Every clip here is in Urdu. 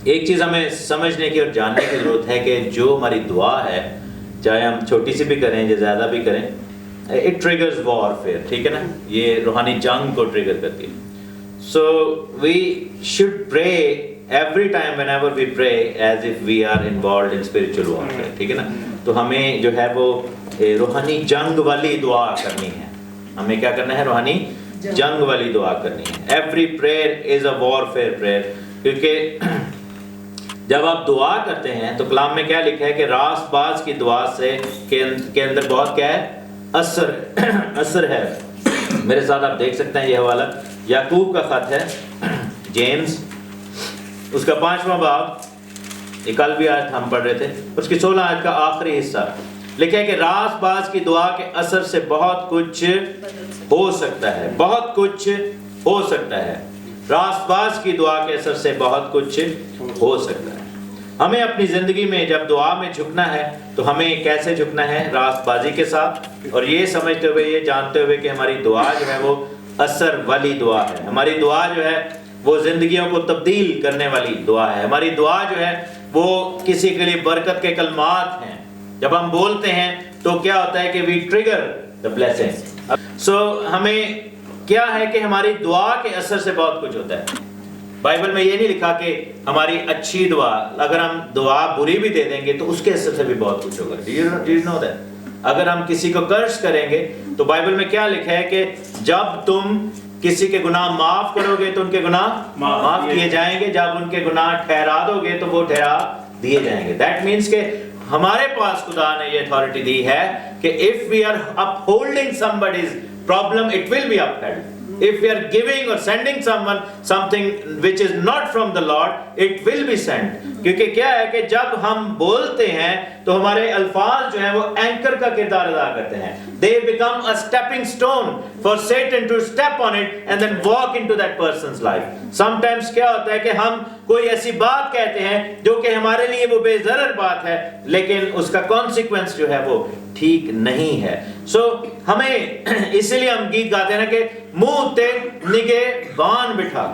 ایک چیز ہمیں سمجھنے کی اور جاننے کی ضرورت ہے کہ جو ہماری دعا ہے، چاہے ہم چھوٹی سی بھی کریں یا زیادہ بھی کریں، اٹ ٹریگرز وارفیئر، ٹھیک ہے نا، یہ روحانی جنگ کو ٹریگر کرتی ہے. So we should pray every time whenever we pray as if we are involved in spiritual warfare, ٹھیک ہے نا. تو ہمیں جو ہے وہ روحانی جنگ والی دعا کرنی ہے. ہمیں کیا کرنا ہے؟ روحانی جنگ والی دعا کرنی ہے. Every prayer is a warfare prayer, کیونکہ جب آپ دعا کرتے ہیں تو کلام میں کیا لکھا ہے کہ راست باز کی دعا سے کے اندر بہت کیا ہے؟ اثر ہے. میرے ساتھ آپ دیکھ سکتے ہیں یہ حوالہ یعقوب کا خط ہے، جیمز، اس کا 5واں باب، یہ کل بھی آیت ہم پڑھ رہے تھے، اس کی 16 آیت کا آخری حصہ لکھا ہے کہ راست باز کی دعا کے اثر سے بہت کچھ ہو سکتا ہے. بہت کچھ ہو سکتا ہے. راست باز کی دعا کے اثر سے بہت کچھ ہو سکتا ہے. ہمیں اپنی زندگی میں جب دعا میں جھکنا ہے تو ہمیں کیسے جھکنا ہے؟ راست بازی کے ساتھ، اور یہ سمجھتے ہوئے، یہ جانتے ہوئے کہ ہماری دعا جو ہے وہ اثر والی دعا ہے. ہماری دعا جو ہے وہ زندگیوں کو تبدیل کرنے والی دعا ہے. ہماری دعا جو ہے وہ کسی کے لیے برکت کے کلمات ہیں. جب ہم بولتے ہیں تو کیا ہوتا ہے کہ وی ٹریگر دا بلیسنگ. سو ہمیں کیا ہے کہ ہماری دعا کے اثر سے بہت کچھ ہوتا ہے. بائبل میں یہ نہیں لکھا کہ ہماری اچھی دعا، اگر ہم دعا بری بھی دے دیں گے تو اس کے اثر سے بھی بہت کچھ ہوگا. Do you know that؟ اگر ہم کسی کو کرس کریں گے تو بائبل میں کیا لکھا ہے کہ جب تم کسی کے گناہ معاف کرو گے تو ان کے گناہ معاف کیے جائیں گے، جب ان کے گناہ ٹھہرا دو گے تو وہ ٹھہرا دیے جائیں گے. دیٹ مینس کہ ہمارے پاس خدا نے یہ اتھارٹی دی ہے کہ if we are upholding somebody's problem, it will be upheld. If we are giving or sending someone something which is not from the Lord, it will be sent. کیونکہ کیا ہے کہ جب ہم بولتے ہیں تو ہمارے الفاظ جو ہیں وہ اینکر کا کردار ادا کرتے ہیں. They become a stepping stone for Satan to step on it and then walk into that person's life. Sometimes کیا ہوتا ہے کہ ہم کوئی ایسی بات کہتے ہیں جو کہ ہمارے لیے وہ بے ضرر بات ہے، لیکن اس کا کانسیکوینس جو ہے وہ ٹھیک نہیں ہے. سو ہمیں اسی لیے ہم گیت گاتے ہیں کہ منہ تے نگہبان بٹھا،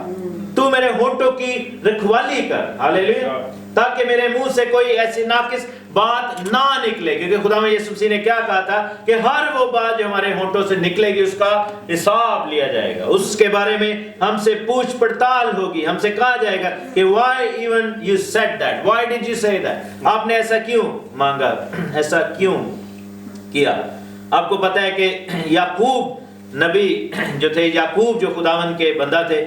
تو میرے ہونٹوں کی رکھوالی کر، ہاللیلویا، تاکہ میرے منہ سے کوئی ایسی ناقص بات نہ نکلے. کیونکہ خدا میں یسوع مسیح نے کیا کہا تھا کہ ہر وہ بات جو ہمارے ہونٹوں سے نکلے گی اس کا حساب لیا جائے گا. اس کے بارے میں ہم سے پوچھ پڑتال ہوگی. ہم سے کہا جائے گا کہ why even you said that, why did you say that، آپ نے ایسا کیوں مانگا، ایسا کیوں کیا. آپ کو پتہ ہے کہ یعقوب نبی جو تھے، یعقوب جو خداوند کے بندہ تھے،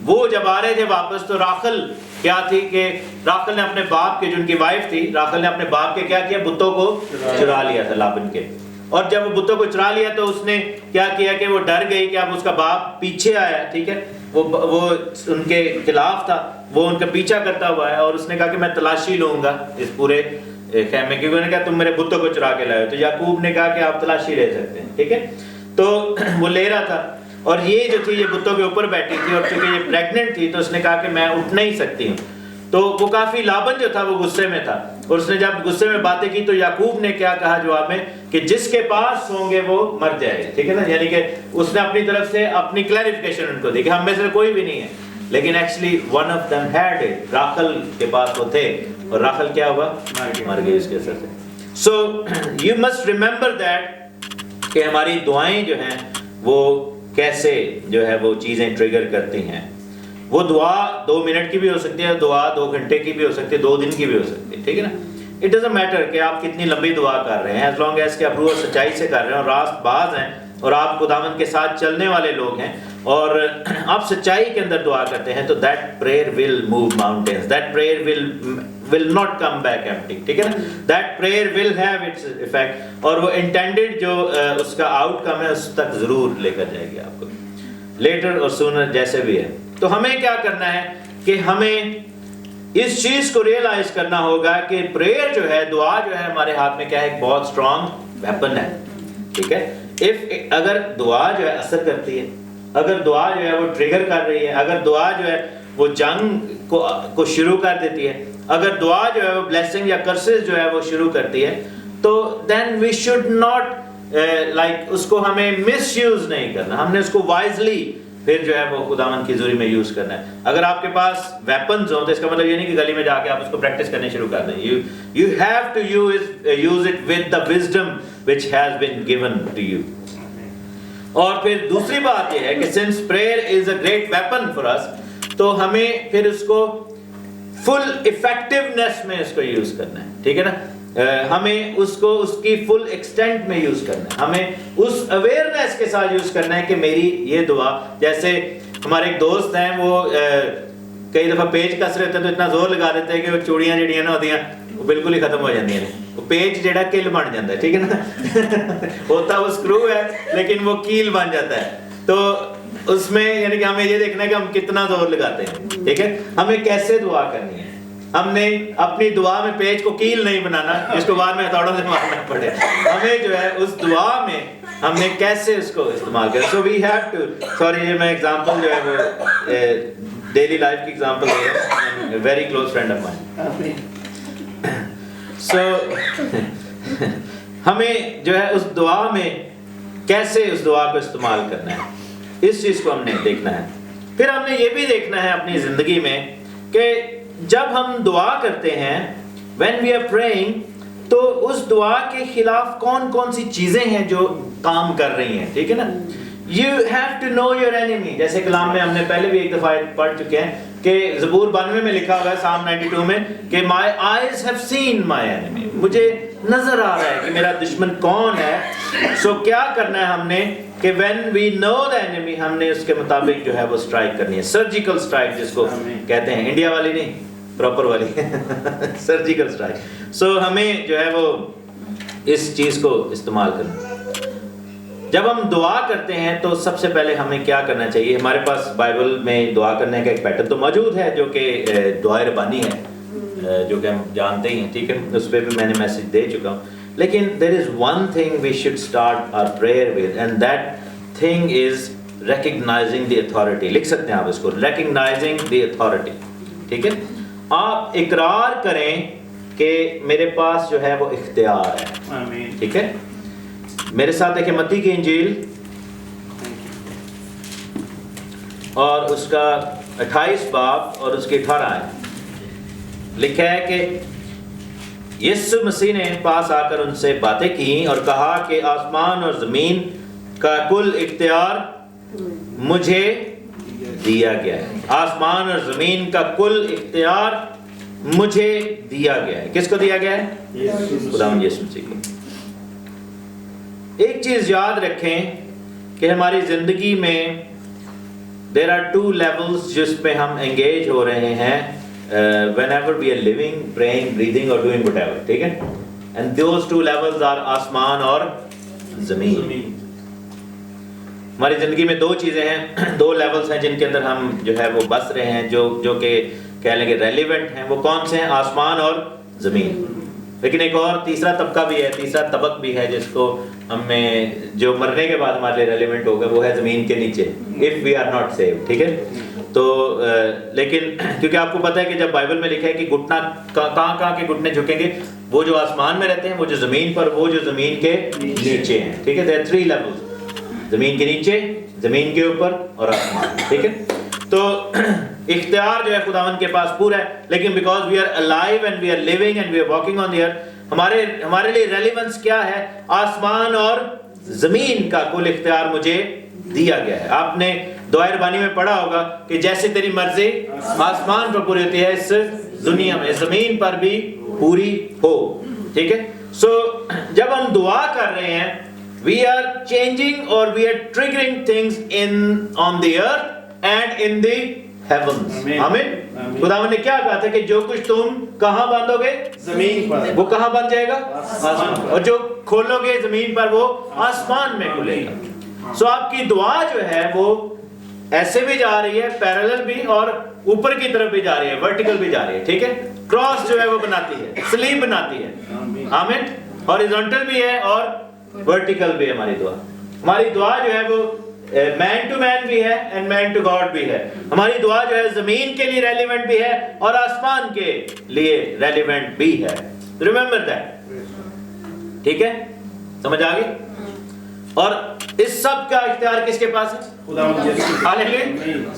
وہ جب آ رہے تھے واپس تو راخل کیا تھی کہ راخل نے اپنے باپ کے، جو ان کی وائف تھی، راخل نے اپنے باپ کے کیا کیا؟ بتوں کو چرا لیا تھا لابن کے. اور جب وہ بتوں کو چرا لیا تو اس نے کیا کیا کہ وہ ڈر گئی کہ اب اس کا باپ پیچھے آیا، ٹھیک ہے، وہ ان کے خلاف تھا، وہ ان کا پیچھا کرتا ہوا ہے، اور اس نے کہا کہ میں تلاشی لوں گا اس پورے خیمے کی. انہوں نے کہا تم میرے بتوں کو چرا کے لائے ہو. تو یعقوب نے کہا کہ آپ تلاشی لے سکتے ہیں، ٹھیک ہے. تو وہ لے رہا تھا، اور یہ جو تھی یہ بتوں کے اوپر بیٹھی تھی، اور چونکہ یہ پریگننٹ تھی تو اس نے کہا کہ میں اٹھ نہیں سکتی ہوں. تو وہ کافی لابن جو تھا وہ غصے میں تھا، اور اس نے جب غصے میں باتیں کی تو یعقوب نے کیا کہا جواب میں کہ جس کے پاس ہوں گے وہ مر جائے گا، ٹھیک ہے نا. یعنی کہ اس نے اپنی طرف سے اپنی کلیریفیکیشن ان کو دی کہ ہم میں سے کوئی بھی نہیں ہے، لیکن actually one of them had it, Rachel کے پاس وہ تھے، اور راخل کیا ہوا؟ مر گئی اس کے اثر سے. So you must remember that کہ ہماری دعائیں جو ہیں وہ کیسے جو ہے وہ چیزیں ٹریگر کرتی ہیں. وہ دعا 2 منٹ کی بھی ہو سکتی ہے، دعا 2 گھنٹے کی بھی ہو سکتی ہے، 2 دن کی بھی ہو سکتی ہے، ٹھیک ہے نا. اٹ ڈزنٹ میٹر کہ آپ کتنی لمبی دعا کر رہے ہیں، ایز لانگ ایز کہ آپ روح اور سچائی سے کر رہے ہیں اور راست باز ہیں اور آپ خداوند کے ساتھ چلنے والے لوگ ہیں اور آپ سچائی کے اندر دعا کرتے ہیں تو that prayer will move mountains, that prayer will not come back empty, ٹھیک ہے نا. That prayer will have its effect, اور وہ انٹینڈڈ جو اس کا آؤٹ کم ہے اس تک ضرور لے کر جائے گی آپ کو، لیٹر اور سونر جیسے بھی ہے. تو ہمیں کیا کرنا ہے کہ ہمیں اس چیز کو ریئلائز کرنا ہوگا کہ پریئر جو ہے، دعا جو ہے ہمارے ہاتھ میں کیا ہے؟ ایک بہت اسٹرانگ ویپن ہے، ٹھیک ہے. اگر دعا جو ہے اثر کرتی ہے، اگر دعا جو ہے وہ ٹریگر کر رہی ہے، اگر دعا جو ہے وہ جنگ کو شروع کر دیتی ہے، اگر دعا جو ہے وہ بلیسنگ یا کرسز جو ہے وہ شروع کرتی ہے، تو دین وی شوڈ ناٹ لائک اس کو ہمیں مس یوز نہیں کرنا، ہم نے اس کو وائزلی پھر جو ہے وہ خداوند کی حضوری میں یوز کرنا ہے. اگر آپ کے پاس ویپنز ہوں تو اس کا مطلب یہ نہیں کہ گلی میں جا کے آپ اس کو پریکٹس کرنے شروع کر دیں. You have to use it with the wisdom which has been given to you. اور پھر دوسری بات یہ ہے کہ since prayer is a great weapon for us, تو ہمیں پھر اس کو فل افیکٹونیس میں اس کو یوز کرنا ہے. ٹھیک ہے نا, ہمیں اس کو اس کی فل ایکسٹینٹ میں یوز کرنا ہے. ہمیں اس اویئرنیس کے ساتھ یوز کرنا ہے کہ میری یہ دعا, جیسے ہمارے ایک دوست ہیں, وہ کئی دفعہ پیج کس رہے ہوتے ہیں تو اتنا زور لگا دیتے ہیں کہ وہ چوڑیاں جڑیاں نہ ہوتی ہیں وہ بالکل ہی ختم ہو جاتی ہیں. وہ پیج جڑا کل بن جاتا ہے. ٹھیک ہے نا, ہوتا وہ اسکرو ہے لیکن وہ کیل بن جاتا ہے. تو اس میں یعنی کہ ہمیں یہ دیکھنا ہے کہ ہم کتنا زور لگاتے ہیں. ٹھیک ہے, ہمیں کیسے دعا کرنی ہے. ہم نے اپنی دعا میں پیج کو کیل نہیں بنانا جس کو بعد میں ہتھوڑوں سے مارنا پڑے. ہمیں جو ہے اس دعا میں ہم نے کیسے اس کو استعمال کیا. So we have to, sorry یہ میں ایگزامپل جو ہے وہ ڈیلی لائف کی ایگزامپل ہے, very close friend of mine. So ہمیں جو ہے اس دعا میں کیسے اس دعا کو استعمال کرنا ہے, اس چیز کو ہم نے دیکھنا ہے. پھر ہم نے یہ بھی دیکھنا ہے اپنی زندگی میں کہ جب ہم دعا کرتے ہیں when we are praying, تو اس دعا کے خلاف کون کون سی چیزیں ہیں جو کام کر رہی ہیں. ٹھیک ہے نا, you have to know your enemy. جیسے کلام میں ہم نے پہلے بھی ایک دفعہ پڑھ چکے ہیں کہ زبور 92 میں لکھا ہوا ہے, Psalm 92 میں, کہ my eyes have seen my enemy. مجھے نظر آ رہا ہے کہ میرا دشمن کون ہے. سو کیا کرنا ہے ہم نے کہ when we know the enemy, ہم نے اس کے مطابق جو ہے وہ اسٹرائک کرنی ہے. سرجیکل اسٹرائک جس کو کہتے ہیں, انڈیا والی نہیں, پراپر والی سرجیکل اسٹرائک. سو ہمیں جو ہے وہ اس چیز کو استعمال کرنا. جب ہم دعا کرتے ہیں تو سب سے پہلے ہمیں کیا کرنا چاہیے. ہمارے پاس بائبل میں دعا کرنے کا ایک پیٹرن تو موجود ہے جو کہ دعائے ربانی ہے, جو کہ ہم جانتے ہی ہیں. ٹھیک ہے, اس پہ بھی میں نے میسج دے چکا ہوں. لیکن there is one thing we should start our prayer with, and that thing is recognizing the authority. لکھ سکتے ہیں آپ اس کو, recognizing the authority. ٹھیک ہے, آپ اقرار کریں کہ میرے پاس جو ہے وہ اختیار ہے. ٹھیک ہے, میرے ساتھ دیکھیں متی کی انجیل اور اس کا 28 باب اور اس کی 18 آیت. لکھا ہے کہ یسوع مسیح نے پاس آ کر ان سے باتیں کی اور کہا کہ آسمان اور زمین کا کل اختیار مجھے دیا گیا ہے. آسمان اور زمین کا کل اختیار مجھے دیا گیا ہے. کس کو دیا گیا ہے؟ خداوند یسوع مسیح کو. ایک چیز یاد رکھیں کہ ہماری زندگی میں there are two levels جس پہ ہم انگیج ہو رہے ہیں whenever we are living, praying, breathing or doing whatever. ٹھیک ہے, and those two levels are آسمان اور زمین. ہماری زندگی میں دو چیزیں ہیں, دو لیولز ہیں جن کے اندر ہم جو ہے وہ بس رہے ہیں, جو کہ کہہ لیں گے ریلیونٹ ہیں. وہ کون سے ہیں؟ آسمان اور زمین. لیکن ایک اور تیسرا طبقہ بھی ہے, تیسرا طبق بھی ہے جس کو ہمیں جو مرنے کے بعد ہمارے لیے ریلیونٹ ہوگا, وہ ہے زمین کے نیچے, if we are not saved. ٹھیک ہے, تو لیکن کیونکہ آپ کو پتہ ہے کہ جب بائبل میں لکھا ہے کہ گھٹنا کہاں کے گھٹنے جھکیں گے, وہ جو آسمان میں رہتے ہیں, وہ جو زمین پر, وہ جو زمین کے نیچے ہیں. ٹھیک ہے, there are three levels, زمین کے نیچے, زمین کے اوپر اور آسمان. ٹھیک ہے, تو اختیار جو ہے خداوند کے پاس پورا ہے. لیکن because we are alive and we are living and we are walking on the earth, ہمارے لیے ریلیونس کیا ہے؟ آسمان اور زمین کا کل اختیار مجھے دیا گیا ہے. آپ نے دعائے ربانی میں پڑھا ہوگا کہ جیسے تیری مرضی آسمان پر پوری ہوتی ہے, اس دنیا میں زمین پر بھی پوری ہو. ٹھیک ہے, سو جب ہم دعا کر رہے ہیں, we are changing or we are triggering things on the earth and in the heavens. آمین. خداوند نے کیا کہا تھا کہ جو کچھ تم کہاں باندھو گے زمین پر, وہ کہاں بن جائے گا؟ آسمان پر. اور جو کھولو گے زمین پر, وہ آسمان میں کھلے گا. سو آپ کی دعا جو ہے وہ ایسے بھی جا رہی ہے, پیرالل بھی, اور اوپر کی طرف بھی جا رہی ہے, ورٹیکل بھی جا رہی ہے. ٹھیک ہے, کراس جو ہے وہ بناتی ہے, سلیب بناتی ہے. آمین. ہاریزونٹل بھی ہے اور ورٹیکل بھی ہے ہماری دعا. ہماری دعا جو ہے وہ مین ٹو مین بھی ہے اینڈ مین ٹو گاڈ بھی ہے. ہماری دعا جو ہے زمین کے لیے ریلیونٹ بھی ہے اور آسمان کے لیے ریلیونٹ بھی ہے. Remember that. ٹھیک ہے, سمجھ آ گئی؟ اور اس سب کا اختیار کس کے پاس ہے؟ ہاللیلویا،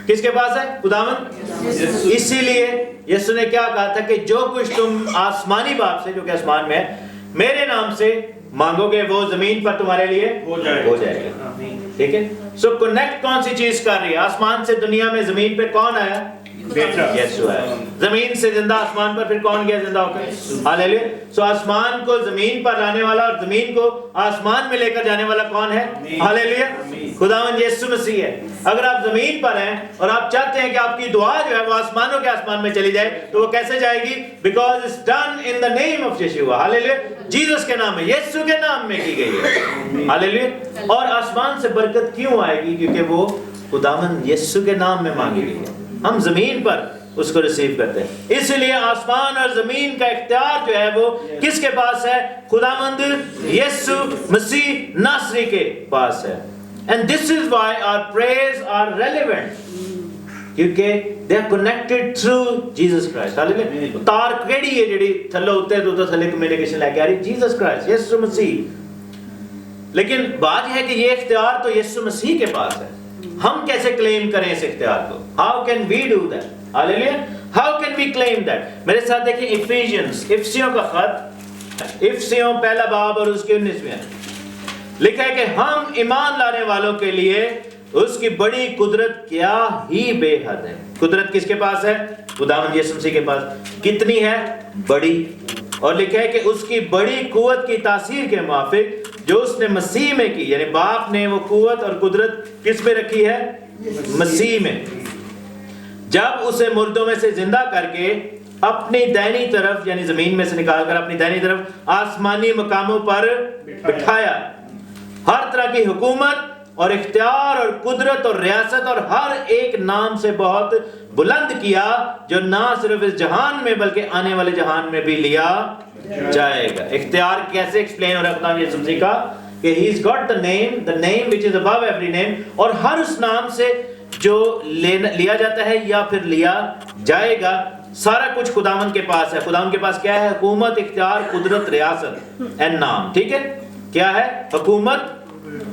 کس کے پاس ہے؟ خداوند۔ اسی لیے یسوع نے کیا کہا تھا کہ جو کچھ تم آسمانی باپ سے جو کہ آسمان میں ہے میرے نام سے مانگو گے وہ زمین پر تمہارے لیے ہو جائے گا۔ ٹھیک ہے، سو کنیکٹ کون سی چیز کر رہی ہے؟ آسمان سے دنیا میں زمین پہ کون آیا؟ یسوع ہے۔ زمین سے زندہ آسمان پر پھر کون گیا زندہ ہو کر؟ ہاللیلویا۔ سو آسمان کو زمین پر لانے والا اور زمین کو آسمان میں لے کر جانے والا کون ہے؟ ہاللیلویا، خداوند یسوع مسیح ہے۔ اگر آپ زمین پر ہیں اور آپ چاہتے ہیں کہ آپ کی دعا جو ہے وہ آسمانوں کے آسمان میں چلی جائے تو وہ کیسے جائے گی؟ Because it's done in the name of یشوع، ہاللیلویا، جیسس کے نام میں، یسوع کے نام میں کی گئی ہے، ہاللیلویا۔ اور آسمان سے برکت کیوں آئے گی؟ کیونکہ وہ خداوند یسوع کے نام میں مانگی گئی ہے، ہم زمین پر اس کو ریسیو کرتے ہیں۔ اس لیے آسمان اور زمین کا اختیار جو ہے وہ کس کے پاس ہے؟ خداوند یسوع مسیح ناصری کے پاس ہے۔ And this is why our prayers are relevant، کیونکہ they are connected through Jesus Christ۔ ہاللیلویا۔ تار کیڑی ہے جڑی تھلے ہوتے تو تھلے کمیونیکیشن لے کے آ رہی؟ جیسس کرائسٹ، یسوع مسیح۔ لیکن بات یہ ہے کہ یہ اختیار تو یسوع مسیح کے پاس ہے، ہم کیسے کلیم کریں اس اختیار کو؟ How can we do that؟ ہاللیلویا، How can we claim that؟ میرے ساتھ دیکھیں افیشینز، افسیوں کا خط، افسیوں پہلا باب اور اس کے 19ویں لکھا ہے کہ ہم ایمان لانے والوں کے لیے اس کی بڑی قدرت کیا ہی بے حد ہے۔ قدرت کس کے پاس ہے؟ خداوند یسوع مسیح کے پاس۔ کتنی ہے؟ بڑی۔ اور لکھا ہے کہ اس کی بڑی قوت کی تاثیر کے موافق جو اس نے مسیح میں کی، یعنی باپ نے وہ قوت اور قدرت کس میں رکھی ہے؟ مسیح میں، جب اسے مردوں میں سے زندہ کر کے اپنی دائنی طرف، یعنی زمین میں سے نکال کر اپنی دائنی طرف آسمانی مقاموں پر بٹھایا، ہر طرح کی حکومت اور اختیار اور قدرت اور ریاست اور ہر ایک نام سے بہت بلند کیا جو نہ صرف اس جہان میں بلکہ آنے والے جہان میں بھی لیا جائے گا۔ اختیار کیسے ایکسپلین ہو رہا ہے خدا یسوع مسیح کا؟ کہ he has got the name which is above every name، اور ہر اس نام سے جو لیا جاتا ہے یا پھر لیا جائے گا، سارا کچھ خداوند کے پاس ہے۔ خداوند کے پاس کیا ہے؟ حکومت، اختیار، قدرت، ریاست اینڈ نام۔ ٹھیک ہے، کیا ہے؟ حکومت،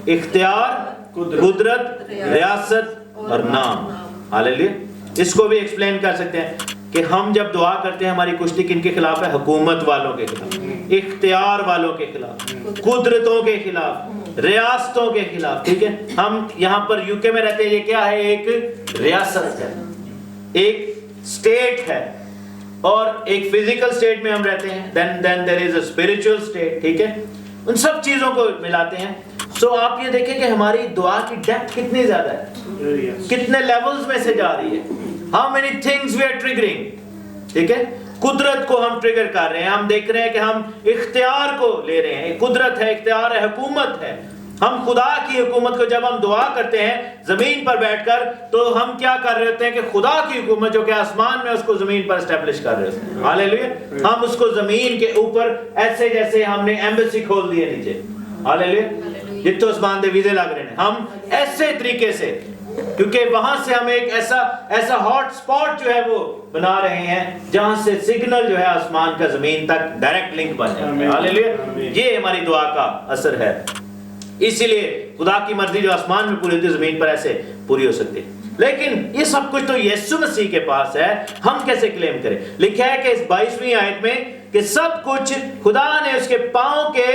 اختیار، قدرت، ریاست اور نام۔ ہاللیلویا۔ اس کو بھی ایکسپلین کر سکتے ہیں کہ ہم جب دعا کرتے ہیں ہماری کشتی کن کے خلاف ہے؟ حکومت والوں کے خلاف، اختیار والوں کے خلاف، قدرتوں کے خلاف، ریاستوں کے خلاف۔ ٹھیک ہے، ہم یہاں پر یو کے میں رہتے ہیں، یہ کیا ہے؟ ایک ریاست ہے، ایک اسٹیٹ ہے، اور ایک فزیکل اسٹیٹ میں ہم رہتے ہیں، then there is a spiritual state۔ ٹھیک ہے، ان سب چیزوں کو ملاتے ہیں۔ سو آپ یہ دیکھیں کہ ہماری دعا کی ڈیپتھ کتنی زیادہ ہے، کتنے لیولز میں سے جا رہی ہے۔ How many things we are triggering؟ ٹھیک ہے، قدرت کو ہم ٹریگر کر رہے ہیں، ہم دیکھ رہے ہیں کہ ہم اختیار کو لے رہے ہیں، قدرت ہے، اختیار ہے، حکومت ہے۔ ہم خدا کی حکومت کو جب ہم دعا کرتے ہیں زمین پر بیٹھ کر تو ہم کیا کر رہے ہوتے ہیں کہ خدا کی حکومت جو کہ آسمان میں اس کو زمین پر اسٹیبلش کر رہے ہوتے ہیں۔ ہاللیلویا۔ ہم اس کو زمین کے اوپر ایسے جیسے ہم نے ایمبیسی کھول دی ہے نیچے، ہاللیلویا، جتنے عثمان دے ویزے لگ رہے ہیں، ہم ایسے طریقے سے، کیونکہ وہاں سے ہم ایک ایسا ہاٹ سپاٹ جو ہے وہ بنا رہے ہیں جہاں سے سگنل جو ہے آسمان کا زمین تک ڈائریکٹ لنک بن جاتا ہے۔ ہاللیلویا۔ یہ ہماری دعا کا اثر ہے۔ اسی لیے خدا کی مرضی جو آسمان میں پوری ہوتی ہے زمین پر ایسے پوری ہو سکتی ہے۔ لیکن یہ سب کچھ تو یسوع مسیح کے پاس ہے، ہم کیسے کلیم کریں؟ لکھا ہے کہ اس 22ویں آیت میں کہ سب کچھ خدا نے اس کے پاؤں کے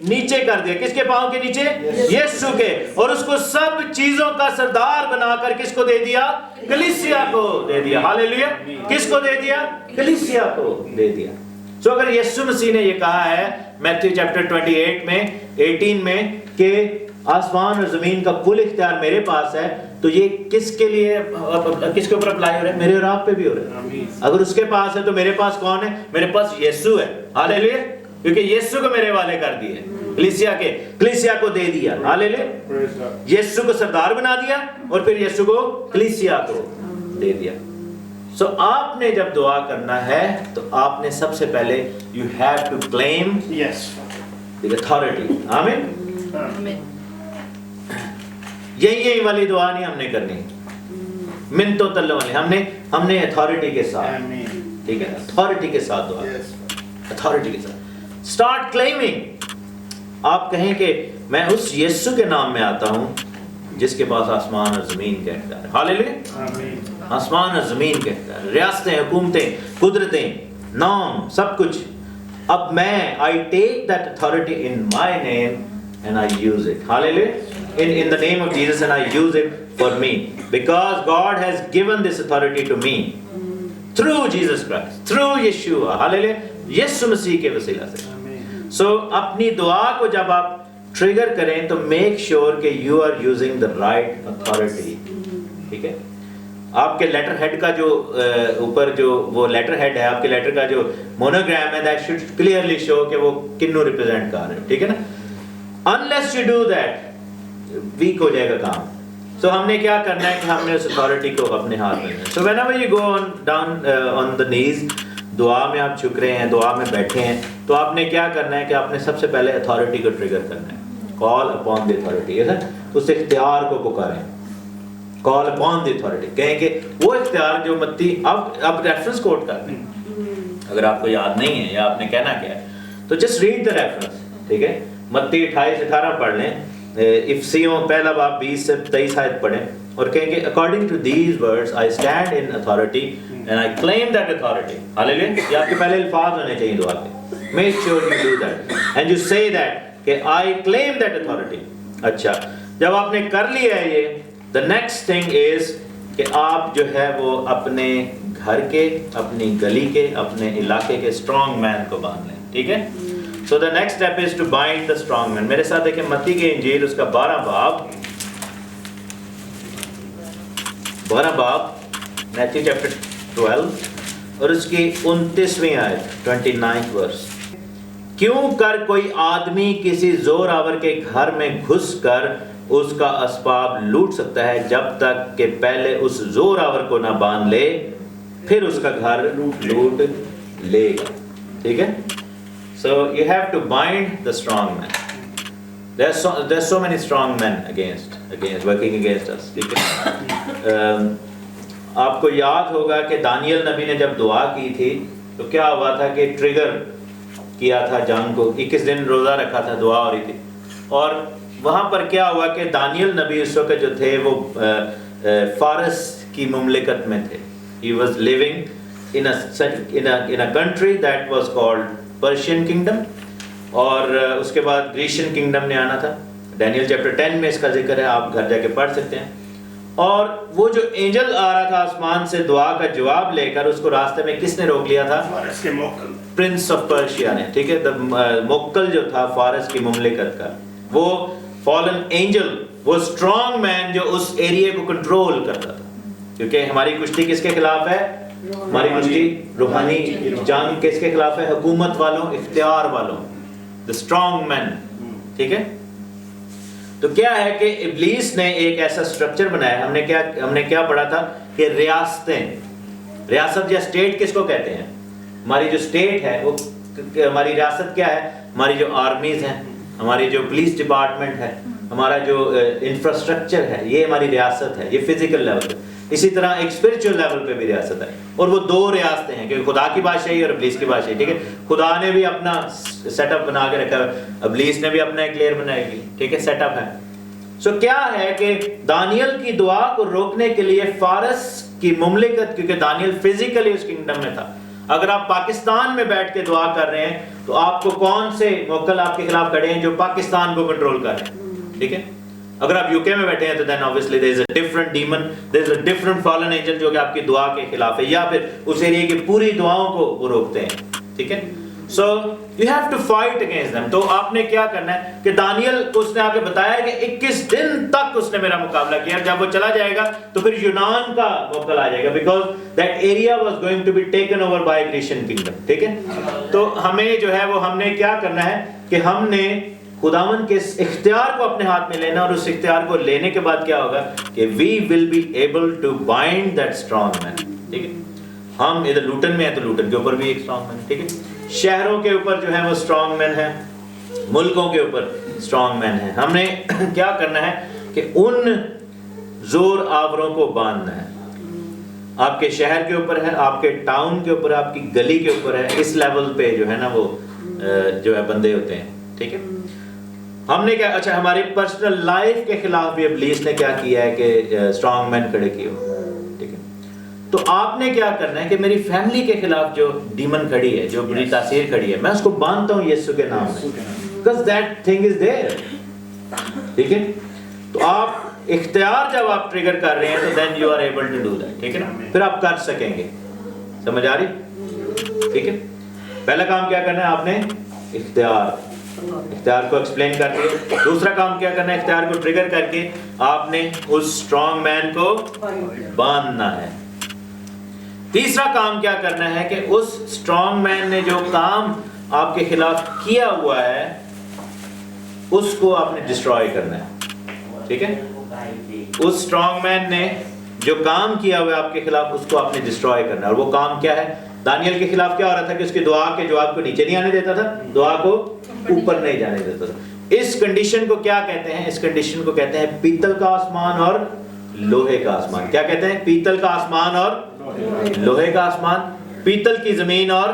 نیچے کر دیا۔ کس کے پاؤں کے نیچے؟ یسوع کے۔ اور اس کو سب چیزوں کا سردار بنا کر کس کو دے دیا؟ کلیسیا کو دے دیا۔ ہاللیلویا۔ کس کو دے دیا؟ کلیسیا کو دے دیا۔ سو اگر یسوع مسیح نے یہ کہا ہے میتھیو چیپٹر 28 میں 18 میں کہ آسمان اور زمین کا کل اختیار میرے پاس ہے، تو یہ کس کے لیے، کس کے اوپر اپلائی ہو رہا ہے؟ میرے اور آپ پہ بھی ہو رہا ہے۔ اگر اس کے پاس ہے تو میرے پاس کون ہے؟ میرے پاس یسوع ہے۔ ہاللیلویا۔ کیونکہ یسوع کو میرے والے کر دیے، کلیسیا کو دے دیا۔ ہاللیلویا۔ یسوع کو سردار بنا دیا اور پھر یسوع کو کلیسیا کو دے دیا۔ سو آپ نے جب دعا کرنا ہے تو آپ نے سب سے پہلے you have to claim the authority. آمین۔ یہی والی دعا نہیں ہم نے کرنی منتوں تلوں والی، ہم نے اتھارٹی کے ساتھ، ٹھیک ہے، اتھارٹی کے ساتھ دعا، اتھارٹی کے ساتھ اسٹارٹ کلیمنگ۔ آپ کہیں کہ میں اس یسوع کے نام میں آتا ہوں جس کے پاس آسمان اور زمین کا اختیار ہے. ہاللیلویہ. آسمان اور زمین کا اختیار ہے, ریاستیں, حکومتیں, قدرتیں, نام, سب کچھ. اب میں I take that authority in my name and I use it. Hallelujah. In the name of Jesus, and I use it for me, because God has given this authority to me through Jesus Christ, through Yeshua. Hallelujah. یسوع مسیح کے وسیلہ سے. So اپنی دعا کو جب آپ ٹریگر کریں تو میک شیور کہ you are using the right authority. ٹھیک ہے. آپ کے لیٹر ہیڈ کا جو اوپر جو وہ لیٹر ہیڈ ہے, آپ کے لیٹر کا جو مونوگرام ہے, دیٹ شوڈ کلیئرلی شو کہ وہ کنو ریپرزینٹ کر رہے ہیں. ٹھیک ہے نا. Unless you do that, weak ہو جائے گا کام. سو ہم نے کیا کرنا ہے کہ ہم نے اس اتھارٹی کو اپنے ہاتھ میں لینا. So whenever you go down on the knees, دعا میں آپ جھک رہے ہیں, دعا میں بیٹھے ہیں, تو آپ نے کیا کرنا ہے کہ آپ نے سب سے پہلے اتھارٹی کو ٹریگر کرنا ہے. Call upon the authority. اس اختیار کو پکاریں. کال اپون دی اتھارٹی, کہیں کہ وہ اختیار جو متی, اب ریفرنس کوٹ کرتے ہیں اگر آپ کو یاد نہیں ہے یا آپ نے کہنا کیا ہے تو جسٹ ریڈ دا ریفرنس. ٹھیک ہے. متی 28-18 پڑھ لیں. افسیوں پہلا باب 20 سے 23 آیت پڑھیں اور کہیں کہ according to these words I stand in authority and I claim that authority. Hallelujah. یہ آپ کے پہلے الفاظ ہونے چاہیے دعا کے. Make sure you do that and you say that کہ I claim that authority. اچھا, جب آپ نے کر لیا ہے یہ, the next thing is کہ آپ جو ہے وہ اپنے گھر کے, اپنی گلی کے, اپنے علاقے کے اسٹرانگ مین کو باندھ لیں. ٹھیک ہے. So the next step is to bind the strong man. میرے ساتھ دیکھیں متی کی انجیل اس کا 12 باب میتھیو چیپٹر 12 اور اس کی 29ویں آیت 29th ورس. کیوں کر کوئی آدمی کسی زور آور کے گھر میں گھس کر اس کا اسباب لوٹ سکتا ہے جب تک کہ پہلے اس زور آور کو نہ باندھ لے, پھر اس کا گھر لوٹ لے گا. ٹھیک ہے. So you have to bind the strong man. There's so many strong men working against us. ٹھیک ہے. آپ کو یاد ہوگا کہ دانیل نبی نے جب دعا کی تھی تو کیا ہوا تھا کہ ٹریگر کیا تھا جنگ کو. 21 دن روزہ رکھا تھا, دعا ہو رہی تھی, اور وہاں پر کیا ہوا کہ دانیل نبی اس وقت جو تھے وہ فارس کی مملکت میں تھے. He was living in a country that was called Persian kingdom, اور اس کے بعد گریشین کingdom نے آنا تھا. ڈینیل چیپٹر 10 میں اس کا ذکر ہے, آپ گھر جا کے پڑھ سکتے ہیں. اور وہ جو اینجل آ رہا تھا آسمان سے دعا کا جواب لے کر, اس کو راستے میں کس نے روک لیا تھا؟ پرنس آف پرشیا نے. ٹھیک ہے. موکل جو تھا فارس کی مملکت کا, وہ فالن اینجل, وہ اسٹرانگ مین جو اس ایریے کو کنٹرول کرتا تھا. کیونکہ ہماری کشتی کس کے خلاف ہے؟ ہماری کشتی روحانی جنگ کس کے خلاف ہے؟ حکومت والوں, اختیار والوں, the strong men. ٹھیک ہے. تو کیا ہے کہ ابلیس نے ایک ایسا سٹرکچر بنایا. ہم نے کیا پڑھا تھا کہ ریاستیں, ریاست یا اسٹیٹ کس کو کہتے ہیں؟ ہماری جو اسٹیٹ ہے وہ, ہماری ریاست کیا ہے؟ ہماری جو آرمیز ہیں, ہماری جو پولیس ڈپارٹمنٹ ہے, ہمارا جو انفراسٹرکچر ہے, یہ ہماری ریاست ہے. یہ فزیکل لیول پہ. اسی طرح ایک اسپرچل لیول پہ بھی ریاست ہے, اور وہ 2 ریاستیں ہیں, کیونکہ خدا کی بادشاہی اور ابلیس کی بادشاہی. ٹھیک ہے. خدا نے بھی اپنا سیٹ اپ بنا کے رکھا ہے, ابلیس نے بھی اپنا ایک لیئر بنائی گی. ٹھیک ہے. سیٹ اپ ہے. سو کیا ہے کہ دانیل کی دعا کو روکنے کے لیے فارس کی مملکت, کیونکہ دانیل فزیکلی اس کنگڈم میں تھا. اگر آپ پاکستان میں بیٹھ کے دعا کر رہے ہیں تو آپ کو کون سے موکل آپ کے خلاف کھڑے ہیں جو پاکستان کو کنٹرول کر رہے ہیں؟ ٹھیک ہے. اگر آپ UK میں بیٹھے ہیں تو then obviously there is a different demon, there is a different fallen angel جو کہ آپ کی دعا کے خلاف ہے, یا پھر اس ایریے کی پوری دعاؤں کو وہ روکتے ہیں. ٹھیک ہے. So you have to fight against them. تو آپ نے کیا کرنا ہے کہ دانیل کو اس نے آگے بتایا کہ 21 دن تک اس نے میرا مقابلہ کیا, جب وہ چلا جائے گا تو پھر یونان کا موکل آ جائے گا, because that area was going to be taken over by Grecian kingdom. ٹھیک ہے. تو ہمیں جو ہے وہ ہم نے کیا کرنا ہے کہ ہم نے خداوند کے اختیار کو اپنے ہاتھ میں لینا, اور اس اختیار کو لینے کے بعد کیا ہوگا کہ we will be able to bind that strong man. ٹھیک ہے. ہم ادھر لوٹن میں ہیں تو لوٹن کے اوپر بھی ایک اسٹرانگ مین. ٹھیک ہے. شہروں کے اوپر جو ہے وہ اسٹرانگ مین ہیں, ملکوں کے اوپر اسٹرانگ مین ہیں. ہم نے کیا کرنا ہے کہ ان زور آوروں کو باندھنا ہے. آپ کے شہر کے اوپر ہے, آپ کے ٹاؤن کے اوپر, آپ کی گلی کے اوپر ہے. اس لیول پہ جو ہے نا وہ جو ہے بندے ہوتے ہیں. ٹھیک ہے. ہم نے کیا, اچھا ہماری پرسنل لائف کے خلاف بھی ابلیس نے کیا کیا ہے کہ اسٹرانگ مین کھڑے کیے ہو, ٹھیک ہے. تو آپ نے کیا کرنا ہے کہ میری فیملی کے خلاف جو ڈیمن کھڑی ہے, جو بری تاثیر کھڑی ہے, میں اس کو باندھتا ہوں یسوع کے نام میں, because that thing is there, ٹھیک ہے. تو آپ اختیار جب آپ ٹریگر کر رہے ہیں تو then you are able to do that, ٹھیک ہے نا, پھر آپ کر سکیں گے. سمجھ آ رہی, ٹھیک ہے. پہلا کام کیا کرنا ہے آپ نے, اختیار کو ایکسپلین کر کے. دوسرا کام کیا کرنا ہے, اختیار کو ٹریگر کر کے آپ نے اس اسٹرانگ مین کو باندھنا ہے. تیسرا کام کیا کرنا ہے کہ اس اسٹرانگ مین نے جو کام آپ کے خلاف کیا ہوا ہے اس کو آپ نے ڈسٹرائے کرنا ہے, ٹھیک ہے. اس اسٹرانگ مین نے جو کام کیا ہوا ہے آپ کے خلاف اس کو آپ نے ڈسٹرائے کرنا ہے. اور وہ کام کیا ہے, دانیل کے خلاف کیا ہو رہا تھا کہ اس کی دعا کے جواب کو نیچے نہیں آنے دیتا تھا, دعا کو اوپر نہیں جانے دیتا تھا. اس کنڈیشن کو کیا کہتے ہیں, اس کنڈیشن کو کہتے ہیں پیتل کا آسمان اور لوہے کا آسمان. کیا کہتے ہیں, پیتل کا آسمان اور لوہے کا آسمان, پیتل کی زمین اور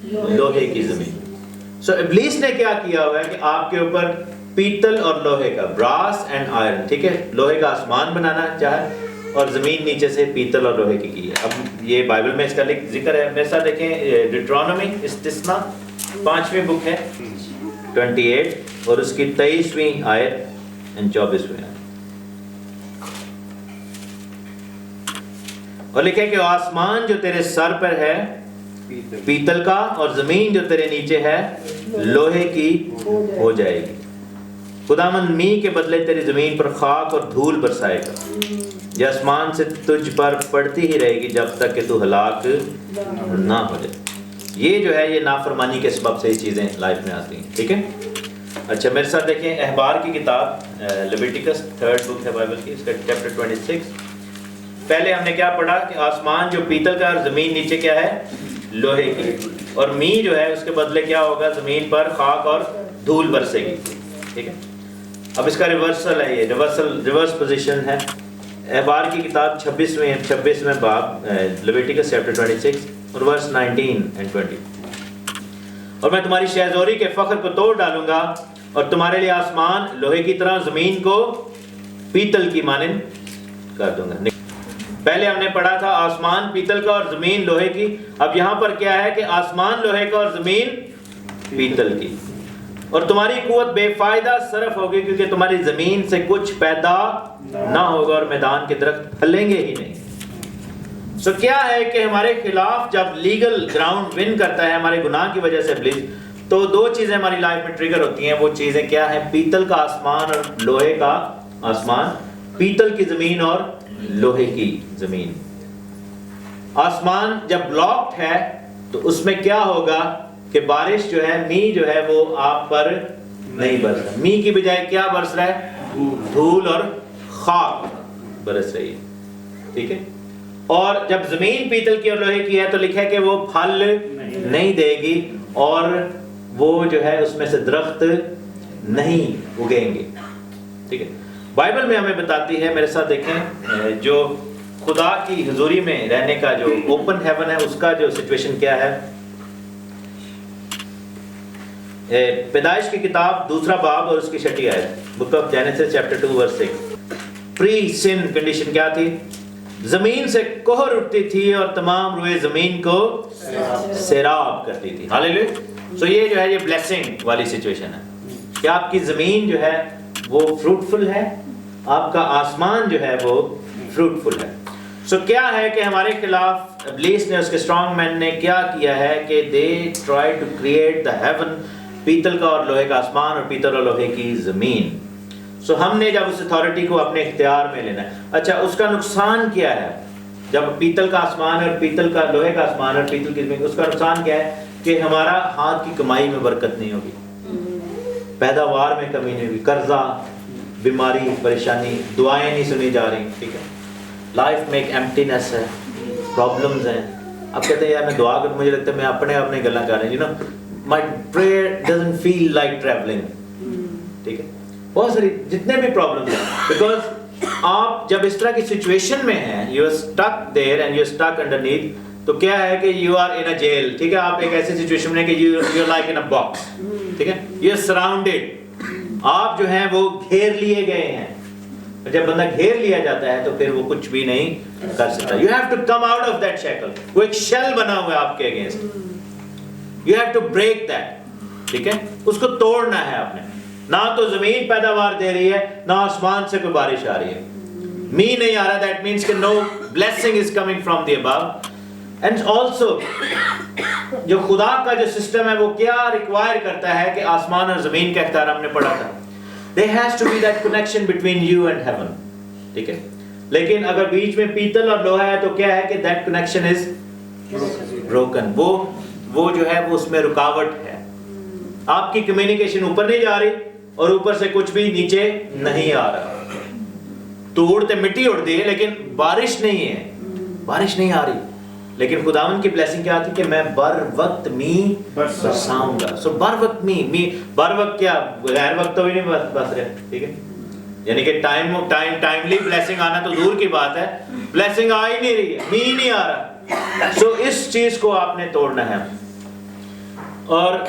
لوہے کی زمین. سو ابلیس نے کیا کیا ہوا ہے کہ آپ کے اوپر پیتل اور لوہے کا, براس اینڈ آئرن, ٹھیک ہے, لوہے کا آسمان بنانا چاہے اور زمین نیچے سے پیتل اور لوہے کی ہے. اب یہ بائبل میں اس کا ذکر ہے, میرے ساتھ دیکھیں ڈیوٹرونومی استثنا 5ویں بک ہے 28 اور اس کی 23ویں آیت 24ویں آیت. اور لکھے کہ آسمان جو تیرے سر پر ہے پیتل کا اور زمین جو تیرے نیچے ہے لوہے کی ہو جائے گی. خداوند می کے بدلے تیری زمین پر خاک اور دھول برسائے گا, یہ آسمان سے تجھ پر پڑتی ہی رہے گی جب تک کہ تو ہلاک نہ ہو جائے. یہ جو ہے یہ نافرمانی کے سبب سے یہ چیزیں لائف میں آتی ہیں, ٹھیک ہے. اچھا میرے ساتھ دیکھیں احبار کی کتاب لیویٹیکس 3rd بک ہے بائبل کی, اس کا چیپٹر 26. پہلے ہم نے کیا پڑھا کہ آسمان جو پیتل کا اور زمین نیچے کیا ہے لوہے کی, اور می جو ہے اس کے بدلے کیا ہوگا, زمین پر خاک اور دھول برسے گی, ٹھیک ہے. اب اس کا ریورسل ہے, یہ ریورس پوزیشن ہے. احبار کی کتاب 26ویں باب لیویٹیکس چیپٹر 26 اور ورس 19 and 20. اور میں تمہاری شہزوری کے فخر کو توڑ ڈالوں گا اور تمہارے لیے آسمان لوہے کی طرح زمین کو پیتل کی مانند کر دوں گا. پہلے ہم نے پڑھا تھا آسمان پیتل کا اور زمین لوہے کی. اب یہاں پر کیا ہے کہ آسمان لوہے کا اور زمین پیتل کی. اور تمہاری قوت بے فائدہ صرف ہوگی کیونکہ تمہاری زمین سے کچھ پیدا نہ ہوگا اور میدان کے درخت پھلیں گے ہی نہیں. سو کیا ہے کہ ہمارے خلاف جب لیگل گراؤنڈ ون کرتا ہے ہمارے گناہ کی وجہ سے ابلیس, تو دو چیزیں ہماری لائف میں ٹریگر ہوتی ہیں. وہ چیزیں کیا ہیں, پیتل کا آسمان اور لوہے کا آسمان, پیتل کی زمین اور لوہے کی زمین. آسمان جب بلاکڈ ہے تو اس میں کیا ہوگا کہ بارش جو ہے, می جو ہے وہ آپ پر نہیں برس رہا. می کی بجائے کیا برس رہا ہے, دھول اور خاک برس رہی ہے, ٹھیک ہے. اور جب زمین پیتل کی اور لوہے کی ہے تو لکھا ہے کہ وہ پھل نہیں دے گی اور وہ جو ہے اس میں سے درخت نہیں اگیں گے, ٹھیک ہے. بائبل میں ہمیں بتاتی ہے, میرے ساتھ دیکھیں, جو خدا کی حضوری میں رہنے کا جو اوپن ہیون ہے اس کا جو سچویشن کیا ہے. پیدائش کی کتاب 2 باب اور اس کی 6 آیت, book of Genesis chapter 2 verse 6. Precondition کیا تھی, زمین سے کوہر اٹھتی تھی اور تمام روئے زمین کو سیراب کرتی تھی. ہاللیلویا. سو یہ جو ہے یہ بلیسنگ والی سچویشن ہے کہ آپ کی زمین جو ہے وہ فروٹفل ہے, آپ کا آسمان جو ہے وہ فروٹفل ہے. سو کیا ہے کہ ہمارے خلاف ابلیس نے, اس کے اسٹرانگ مین نے کیا کیا ہے کہ they try to create the heaven, پیتل کا اور لوہے کا آسمان اور پیتل اور لوہے کی زمین. سو ہم نے جب اس اتھارٹی کو اپنے اختیار میں لینا ہے. اچھا اس کا نقصان کیا ہے جب پیتل کا آسمان اور پیتل کا لوہے کا آسمان اور پیتل کی زمین, اس کا نقصان کیا ہے کہ ہمارا ہاتھ کی کمائی میں برکت نہیں ہوگی, پیداوار میں کمی نہیں ہوگی, قرضہ, بیماری, پریشانی, دعائیں نہیں سنی جا رہی, ٹھیک ہے. لائف میں ایک ایمٹینس ہے, پرابلمز ہیں. اب کہتے ہیں یار میں دعا کر, مجھے لگتا ہے میں اپنے گلا کر رہا ہوں, you know my prayer doesn't feel like traveling, ٹھیک ہے. بہت ساری جتنے بھی پرابلمز ہیں, بیکاز آپ جب اس طرح کی سچویشن میں ہیں, you are stuck there and you are stuck underneath, تو کیا ہے کہ you are in a jail, ٹھیک ہے. آپ ایک ایسی سچویشن میں کہ you are like in a box, ٹھیک ہے. یو آر سراؤنڈیڈ آپ جو ہیں وہ گھیر لیے گئے ہیں. جب بندہ گھیر لیا جاتا ہے تو پھر وہ کچھ بھی نہیں کر سکتا. You have to come out of that shackle. وہ ایک شیل بنا ہوا ہے آپ کے against. You have to break that. ٹھیک ہے, اس کو توڑنا ہے آپ نے. نہ تو زمین پیداوار دے رہی ہے, نہ آسمان سے کوئی بارش آ رہی ہے. می نہیں آ رہا, that means کہ no blessing is coming from the above. And also جو خدا کا جو سسٹم ہے وہ کیا ریکوائر کرتا ہے کہ آسمان اور زمین کا اختیار ہم نے پڑھا تھا. There has to be that connection between you and heaven. ٹھیک ہے, لیکن اگر بیچ میں پیتل اور لوہا ہے تو کیا ہے کہ that connection is broken. وہ جو ہے وہ اس میں رکاوٹ ہے. آپ کی کمیونیکیشن اوپر نہیں جا رہی اور اوپر سے کچھ بھی نیچے نہیں آ رہا. تو اڑتے مٹی اڑتی ہے لیکن بارش نہیں ہے, بارش نہیں آ رہی. لیکن خداوند کی بلیسنگ کیا آتی کہ میں بر وقت می برساؤں گا. سو بر وقت می بر وقت کیا, غیر وقت تو بھی نہیں بس رہے. ٹھیک ہے, یعنی کہ ٹائملی بلیسنگ آنا تو دور کی بات ہے, بلیسنگ آ ہی نہیں رہی ہے, می نہیں آ رہا. سو اس چیز کو آپ نے توڑنا ہے. اور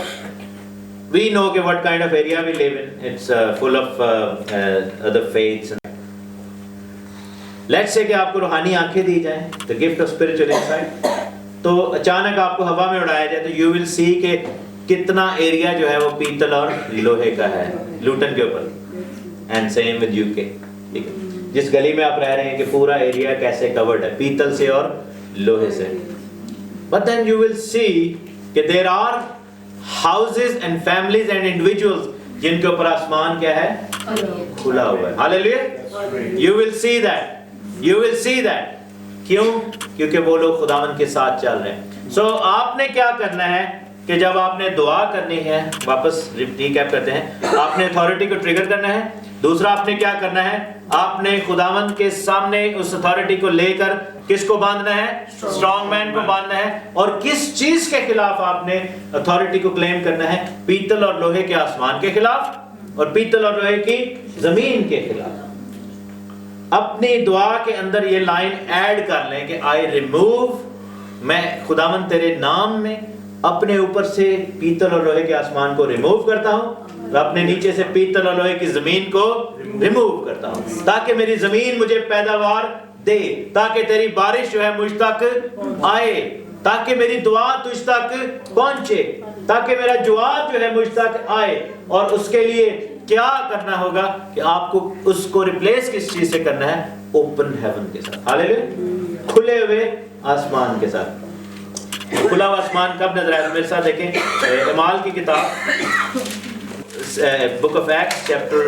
we know کہ what kind of area we live in. It's full of other faiths. Let's say کہ آپ کو روحانی آنکھیں دی جائیں, the gift of spiritual insight, تو اچانک آپ کو ہوا میں اڑایا جائے تو you will see کہ کتنا ایریا جو ہے وہ پیتل اور لوہے کا ہے لوٹن کے اوپر. And same with UK. جس گلی میں آپ رہ رہے ہیں کہ پورا ایریا کیسے covered ہے پیتل سے اور لوہے سے. But then you will see کہ there are houses and families and individuals جن کے اوپر آسمان کیا ہے, کھلا ہوا ہے. Hallelujah. You will see that. You will see that. کیوں؟ کیونکہ وہ لوگ خداوند کے ساتھ چل رہے ہیں. سو آپ نے کیا کرنا ہے کہ جب آپ نے دعا کرنی ہے, واپس ریکیپ کرتے ہیں, آپ نے اتھارٹی کو ٹریگر کرنا ہے. دوسرا آپ نے کیا کرنا ہے, آپ نے خداوند کے سامنے اس اتھارٹی کو لے کر کس کو باندھنا ہے, اسٹرانگ مین کو باندھنا ہے. اور کس چیز کے خلاف آپ نے اتھارٹی کو کلیم کرنا ہے, پیتل اور لوہے کے آسمان کے خلاف اور پیتل اور لوہے کی زمین کے خلاف. اپنی دعا کے اندر یہ لائن ایڈ کر لیں کہ آئی ریموو, میں خداوند تیرے نام میں اپنے اوپر سے پیتل اور لوہے کے آسمان کو ریموو کرتا ہوں, اپنے نیچے سے پیتل اور لوہے کی زمین کو ریموو کرتا ہوں, تاکہ میری زمین مجھے پیداوار دے, تاکہ تیری بارش جو ہے مجھ تک آئے, تاکہ میری دعا تجھ تک پہنچے, تاکہ میرا جواب جو ہے مجھ تک آئے. اور اس کے لیے کیا کرنا ہوگا کہ آپ کو اس کو ریپلیس کس چیز سے کرنا ہے, اوپن ہیون کے ساتھ. ہاللیلویا, کھلے ہوئے آسمان کے ساتھ. کھلا ہوا آسمان کب نظر آیا؟ میرے ساتھ دیکھیں اعمال کی کتاب بک آف ایکٹس چیپٹر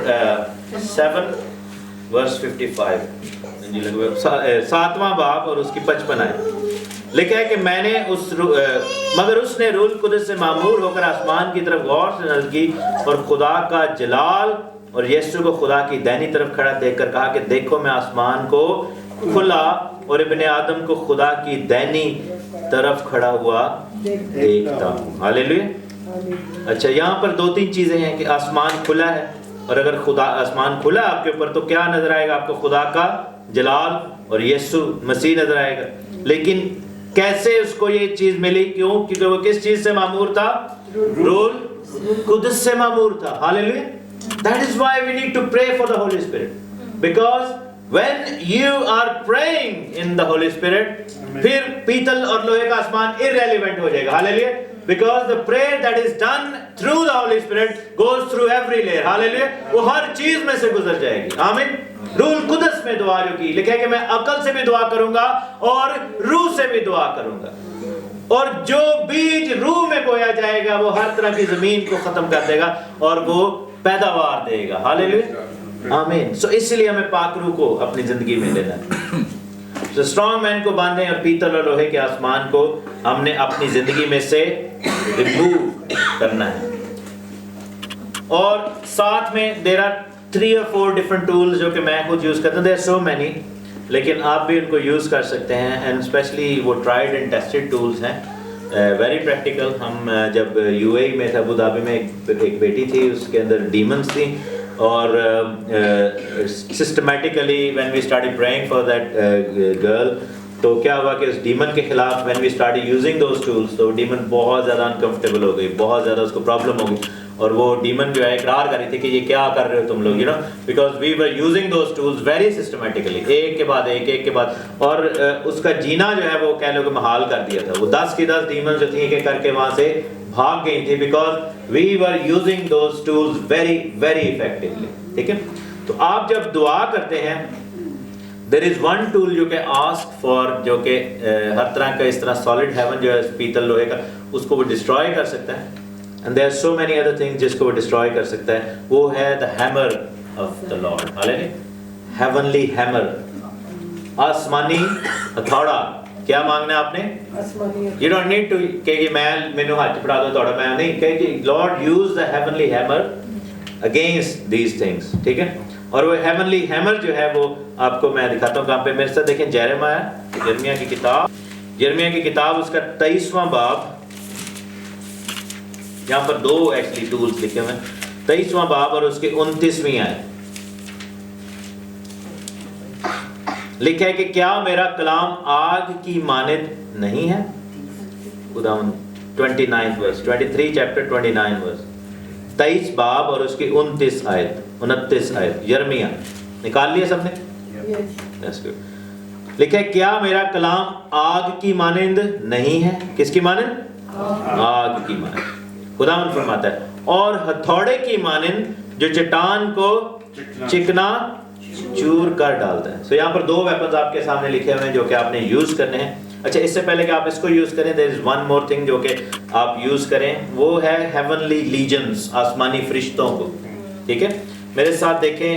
7 ورس 55, 7واں باب اور اس کی 55 آیت. لکھا ہے کہ میں نے مگر اس نے روح القدس سے معمور ہو کر آسمان کی طرف غور سے نظر کی اور خدا کا جلال اور یسوع کو خدا کی دائنی طرف کھڑا دیکھ کر کہا کہ دیکھو میں آسمان کو کھلا اور ابن آدم کو خدا کی دائنی طرف کھڑا ہوا دیکھتا ہوں. ہاللیلویا. اچھا, یہاں پر 2-3 چیزیں ہیں کہ آسمان کھلا ہے, اور اگر خدا آسمان کھلا آپ کے اوپر تو کیا نظر آئے گا آپ کو, خدا کا جلال اور یسوع مسیح نظر آئے گا. لیکن کیسے اس کو یہ چیز ملی؟ کیوں؟ کیونکہ وہ کس چیز سے معمور تھا, روح القدس سے معمور تھا. ہاللیلویا. That is why we need to pray for the Holy Spirit, because when you are praying in the Holy Spirit, پھر پیتل اور لوہے کا آسمان irrelevant ہو جائے گا. Hallelujah. Because the prayer that is done through the Holy Spirit goes through every layer. Hallelujah. وہ ہر چیز میں سے گزر جائے گی. آمین. روح القدس میں دعا جو کی, لکھا ہے کہ میں عقل سے بھی دعا کروں گا اور روح سے بھی دعا کروں گا, اور جو بیج روح میں بویا جائے گا وہ ہر طرح کی زمین کو ختم کر دے گا اور وہ پیداوار دے گا. ہاللیلویا. آمین. سو اس لیے ہمیں پاک روح کو اپنی زندگی میں لینا ہے. تو اسٹرانگ مین کو باندھیں اور پیتل اور لوہے کے آسمان کو ہم نے اپنی زندگی میں سے ریموو کرنا ہے. اور ساتھ میں there are 3 or 4 different tools جو کہ میں خود یوز کرتا ہوں. there are so many, لیکن آپ بھی ان کو یوز کر سکتے ہیں. اینڈ اسپیشلی وہ tried and tested tools ہیں, ویری پریکٹیکل. ہم جب UAE میں تھے, ابو دھابی میں ایک بیٹی تھی, اس کے اندر ڈیمنس تھیں, اور systematically when we started praying for that girl, تو کیا ہوا کہ اس ڈیمن کے خلاف when we started using those tools تو ڈیمن بہت زیادہ انکمفرٹیبل ہو گئی, بہت زیادہ اس کو پرابلم ہو گئی, اور وہ ڈیمن جو ہے اقرار کر رہی تھی کہ یہ کیا کر رہے ہو تم لوگ, because we were using those tools very systematically, ایک کے بعد ایک کے بعد, اور اس کا جینا جو ہے وہ کہہ لو کہ محال کر دیا تھا. وہ 10 کی 10 ڈیمن جو تھیں کہ کر کے وہاں سے بھاگ گئی تھی, because we were using those tools very very effectively. ٹھیک ہے, تو آپ جب دعا کرتے ہیں there is one tool جو کہ ask for, جو کہ ہر طرح کا اس طرح solid heaven جو ہے پیتل لوہے کا, اس کو وہ destroy کر سکتا ہے, and there are so many other things جس کو وہ destroy کر سکتا ہے. وہ ہے the hammer of the Lord. Hallelujah. Heavenly hammer, آسمانی ہتھوڑا. کیا مانگنا ہے آپ نے؟ You don't need to کہ مینو ہاتھ پڑھا دو تھوڑا, میں نہیں کہ Lord use the heavenly hammer against these things. ٹھیک ہے, اور وہ ہیونلی ہیمر جو ہے وہ آپ کو میں دکھاتا ہوں کہاں پہ. میرے ساتھ دیکھیں یرمیہ کی کتاب اس کا 23واں باب, یہاں پر 2 ایکچولی ٹولز لکھے ہوئے ہیں. 23واں باب اور اس کے 29ویں آیت لکھا ہے کہ کیا میرا کلام آگ کی مانند نہیں ہے. خداوند 29 ورس 23 چیپٹر 29 ورس 23 باب اور اس کی 29 آیت یرمیہ نکال لیا سب نے؟ لکھا ہے کیا میرا کلام آگ کی مانند نہیں ہے. کس کی مانند؟ آگ کی مانند. خداوند فرماتا ہے اور ہتھوڑے کی مانند جو چٹان کو چکنا چور کر ڈالتا ہے. سو یہاں پر 2 ویپنز آپ کے سامنے لکھے ہوئے ہیں جو کہ آپ نے یوز کرنے ہیں. اچھا, اس سے پہلے کہ آپ اس کو یوز کریں, there is one more thing جو کہ آپ یوز کریں, وہ ہے heavenly legions, آسمانی فرشتوں کو. ٹھیک ہے, میرے ساتھ دیکھیں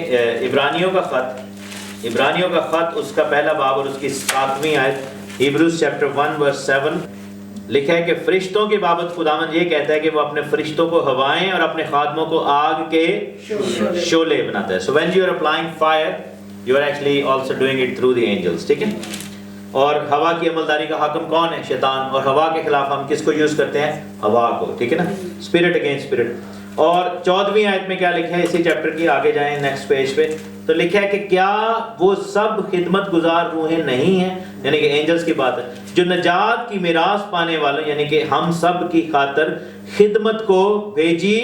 عبرانیوں کا خط اس کا پہلا باب اور اس کی 7ویں آیت. ہیبروز چیپٹر 1 ورس 7 لکھا ہے کہ فرشتوں کی بابت خداوند یہ کہتا ہے کہ وہ اپنے فرشتوں کو ہوائیں اور اپنے خادموں کو آگ کے شعلے بناتا ہے. So when you are applying fire, you are actually also doing it through the angels. ٹھیک ہے, اور ہوا کی عملداری کا حاکم کون ہے؟ شیطان. اور ہوا کے خلاف ہم کس کو یوز کرتے ہیں؟ ہوا کو. ٹھیک ہے نا, اسپرٹ اگینسٹ اسپرٹ. اور 14ویں آیت میں کیا لکھا ہے؟ اسی چیپٹر کی آگے جائیں نیکسٹ پیج پہ, تو لکھا ہے کہ کیا وہ سب خدمت گزار روحیں نہیں ہیں, یعنی کہ اینجلز کی بات ہے, جو نجات کی میراث پانے والوں یعنی کہ ہم سب کی خاطر خدمت کو بھیجی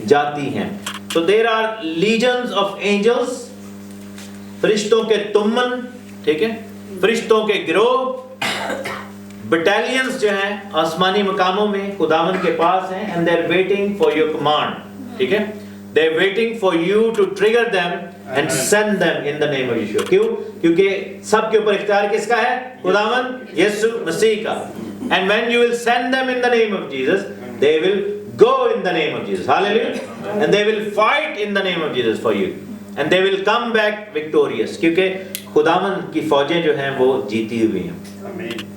جاتی ہیں. تو there are legions of angels, فرشتوں کے تمن. ٹھیک ہے, فرشتوں کے گروہ, بٹالینز جو ہیں آسمانی مقاموں میں خداوند کے پاس ہیں, and they're waiting for your command. ٹھیک ہے, they're waiting for you to trigger them and send them in the name of Yeshua. کیوں؟ کیونکہ سب کے اوپر اختیار کس کا ہے؟ خداوند یسوع مسیح کا. And when you will send them in the name of Jesus, they will go in the name of Jesus. Hallelujah. And they will fight in the name of Jesus for you. And they will come back victorious. کیونکہ خداوند کی فوجیں جو ہیں وہ جیتی ہوئی ہیں. آمین.